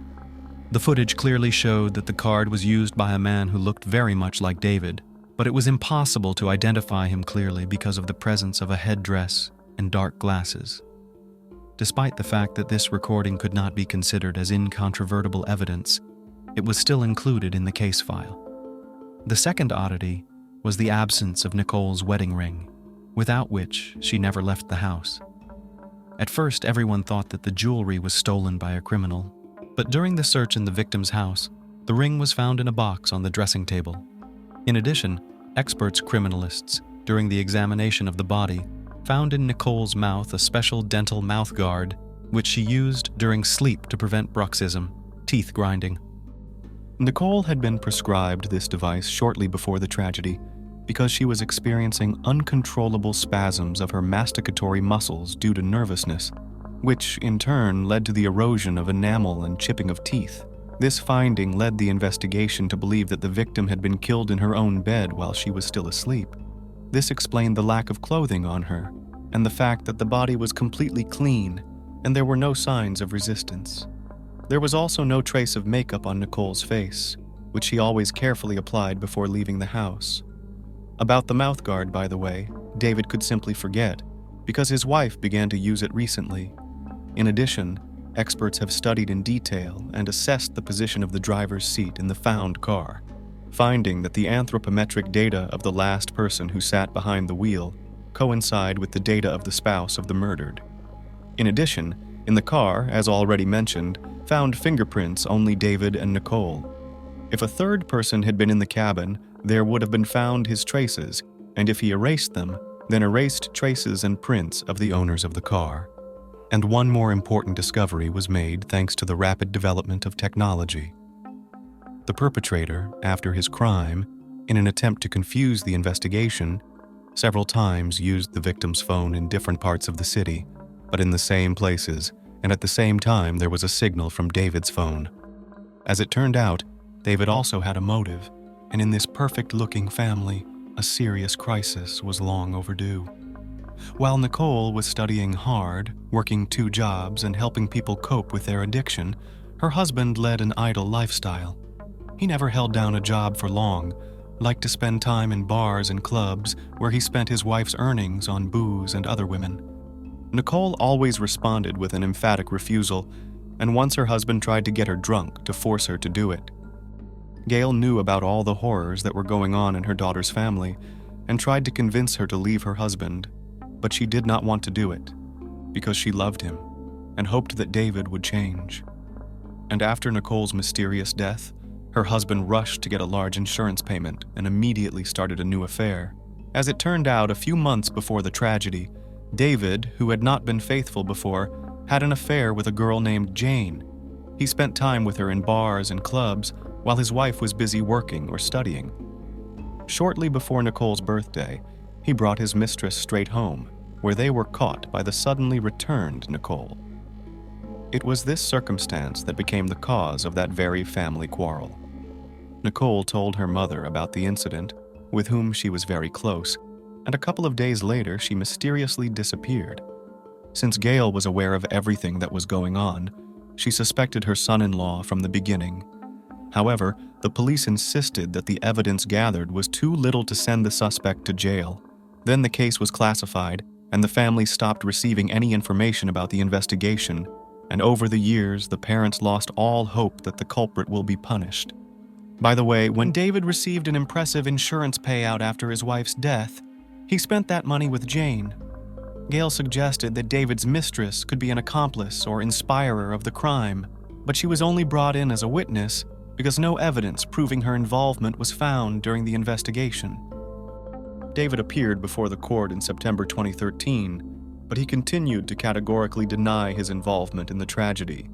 Speaker 1: The footage clearly showed that the card was used by a man who looked very much like David, but it was impossible to identify him clearly because of the presence of a headdress and dark glasses. Despite the fact that this recording could not be considered as incontrovertible evidence, it was still included in the case file. The second oddity was the absence of Nicole's wedding ring, without which she never left the house. At first, everyone thought that the jewelry was stolen by a criminal, but during the search in the victim's house, the ring was found in a box on the dressing table. In addition, experts criminalists, during the examination of the body, found in Nicole's mouth a special dental mouth guard, which she used during sleep to prevent bruxism, teeth grinding. Nicole had been prescribed this device shortly before the tragedy because she was experiencing uncontrollable spasms of her masticatory muscles due to nervousness, which in turn led to the erosion of enamel and chipping of teeth. This finding led the investigation to believe that the victim had been killed in her own bed while she was still asleep. This explained the lack of clothing on her, and the fact that the body was completely clean, and there were no signs of resistance. There was also no trace of makeup on Nicole's face, which she always carefully applied before leaving the house. About the mouthguard, by the way, David could simply forget, because his wife began to use it recently. In addition, experts have studied in detail and assessed the position of the driver's seat in the found car, finding that the anthropometric data of the last person who sat behind the wheel coincide with the data of the spouse of the murdered. In addition, in the car, as already mentioned, found fingerprints only David and Nicole. If a third person had been in the cabin, there would have been found his traces, and if he erased them, then erased traces and prints of the owners of the car. And one more important discovery was made thanks to the rapid development of technology. The perpetrator, after his crime, in an attempt to confuse the investigation, several times used the victim's phone in different parts of the city, but in the same places, and at the same time there was a signal from David's phone. As it turned out, David also had a motive, and in this perfect-looking family, a serious crisis was long overdue. While Nicole was studying hard, working 2 jobs, and helping people cope with their addiction, her husband led an idle lifestyle. He never held down a job for long, liked to spend time in bars and clubs where he spent his wife's earnings on booze and other women. Nicole always responded with an emphatic refusal, and once her husband tried to get her drunk to force her to do it. Gail knew about all the horrors that were going on in her daughter's family and tried to convince her to leave her husband, but she did not want to do it because she loved him and hoped that David would change. And after Nicole's mysterious death, her husband rushed to get a large insurance payment and immediately started a new affair. As it turned out, a few months before the tragedy, David, who had not been faithful before, had an affair with a girl named Jane. He spent time with her in bars and clubs while his wife was busy working or studying. Shortly before Nicole's birthday, he brought his mistress straight home, where they were caught by the suddenly returned Nicole. It was this circumstance that became the cause of that very family quarrel. Nicole told her mother about the incident, with whom she was very close, and a couple of days later she mysteriously disappeared. Since Gail was aware of everything that was going on, she suspected her son-in-law from the beginning. However, the police insisted that the evidence gathered was too little to send the suspect to jail. Then the case was classified, and the family stopped receiving any information about the investigation, and over the years, the parents lost all hope that the culprit will be punished. By the way, when David received an impressive insurance payout after his wife's death, he spent that money with Jane. Gail suggested that David's mistress could be an accomplice or inspirer of the crime, but she was only brought in as a witness because no evidence proving her involvement was found during the investigation. David appeared before the court in September 2013, but he continued to categorically deny his involvement in the tragedy.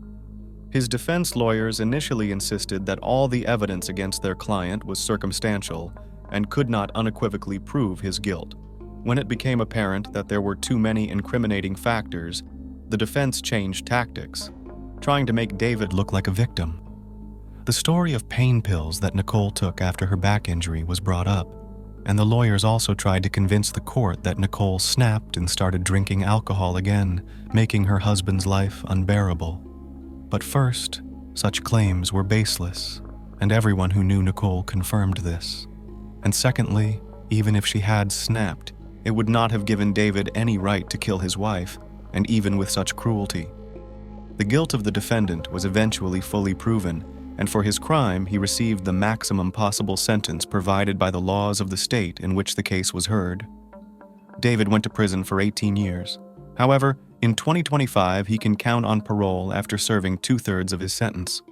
Speaker 1: His defense lawyers initially insisted that all the evidence against their client was circumstantial and could not unequivocally prove his guilt. When it became apparent that there were too many incriminating factors, the defense changed tactics, trying to make David look like a victim. The story of pain pills that Nicole took after her back injury was brought up, and the lawyers also tried to convince the court that Nicole snapped and started drinking alcohol again, making her husband's life unbearable. But first, such claims were baseless, and everyone who knew Nicole confirmed this. And secondly, even if she had snapped, it would not have given David any right to kill his wife, and even with such cruelty. The guilt of the defendant was eventually fully proven, and for his crime he received the maximum possible sentence provided by the laws of the state in which the case was heard. David went to prison for 18 years. However, in 2025 he can count on parole after serving 2/3 of his sentence.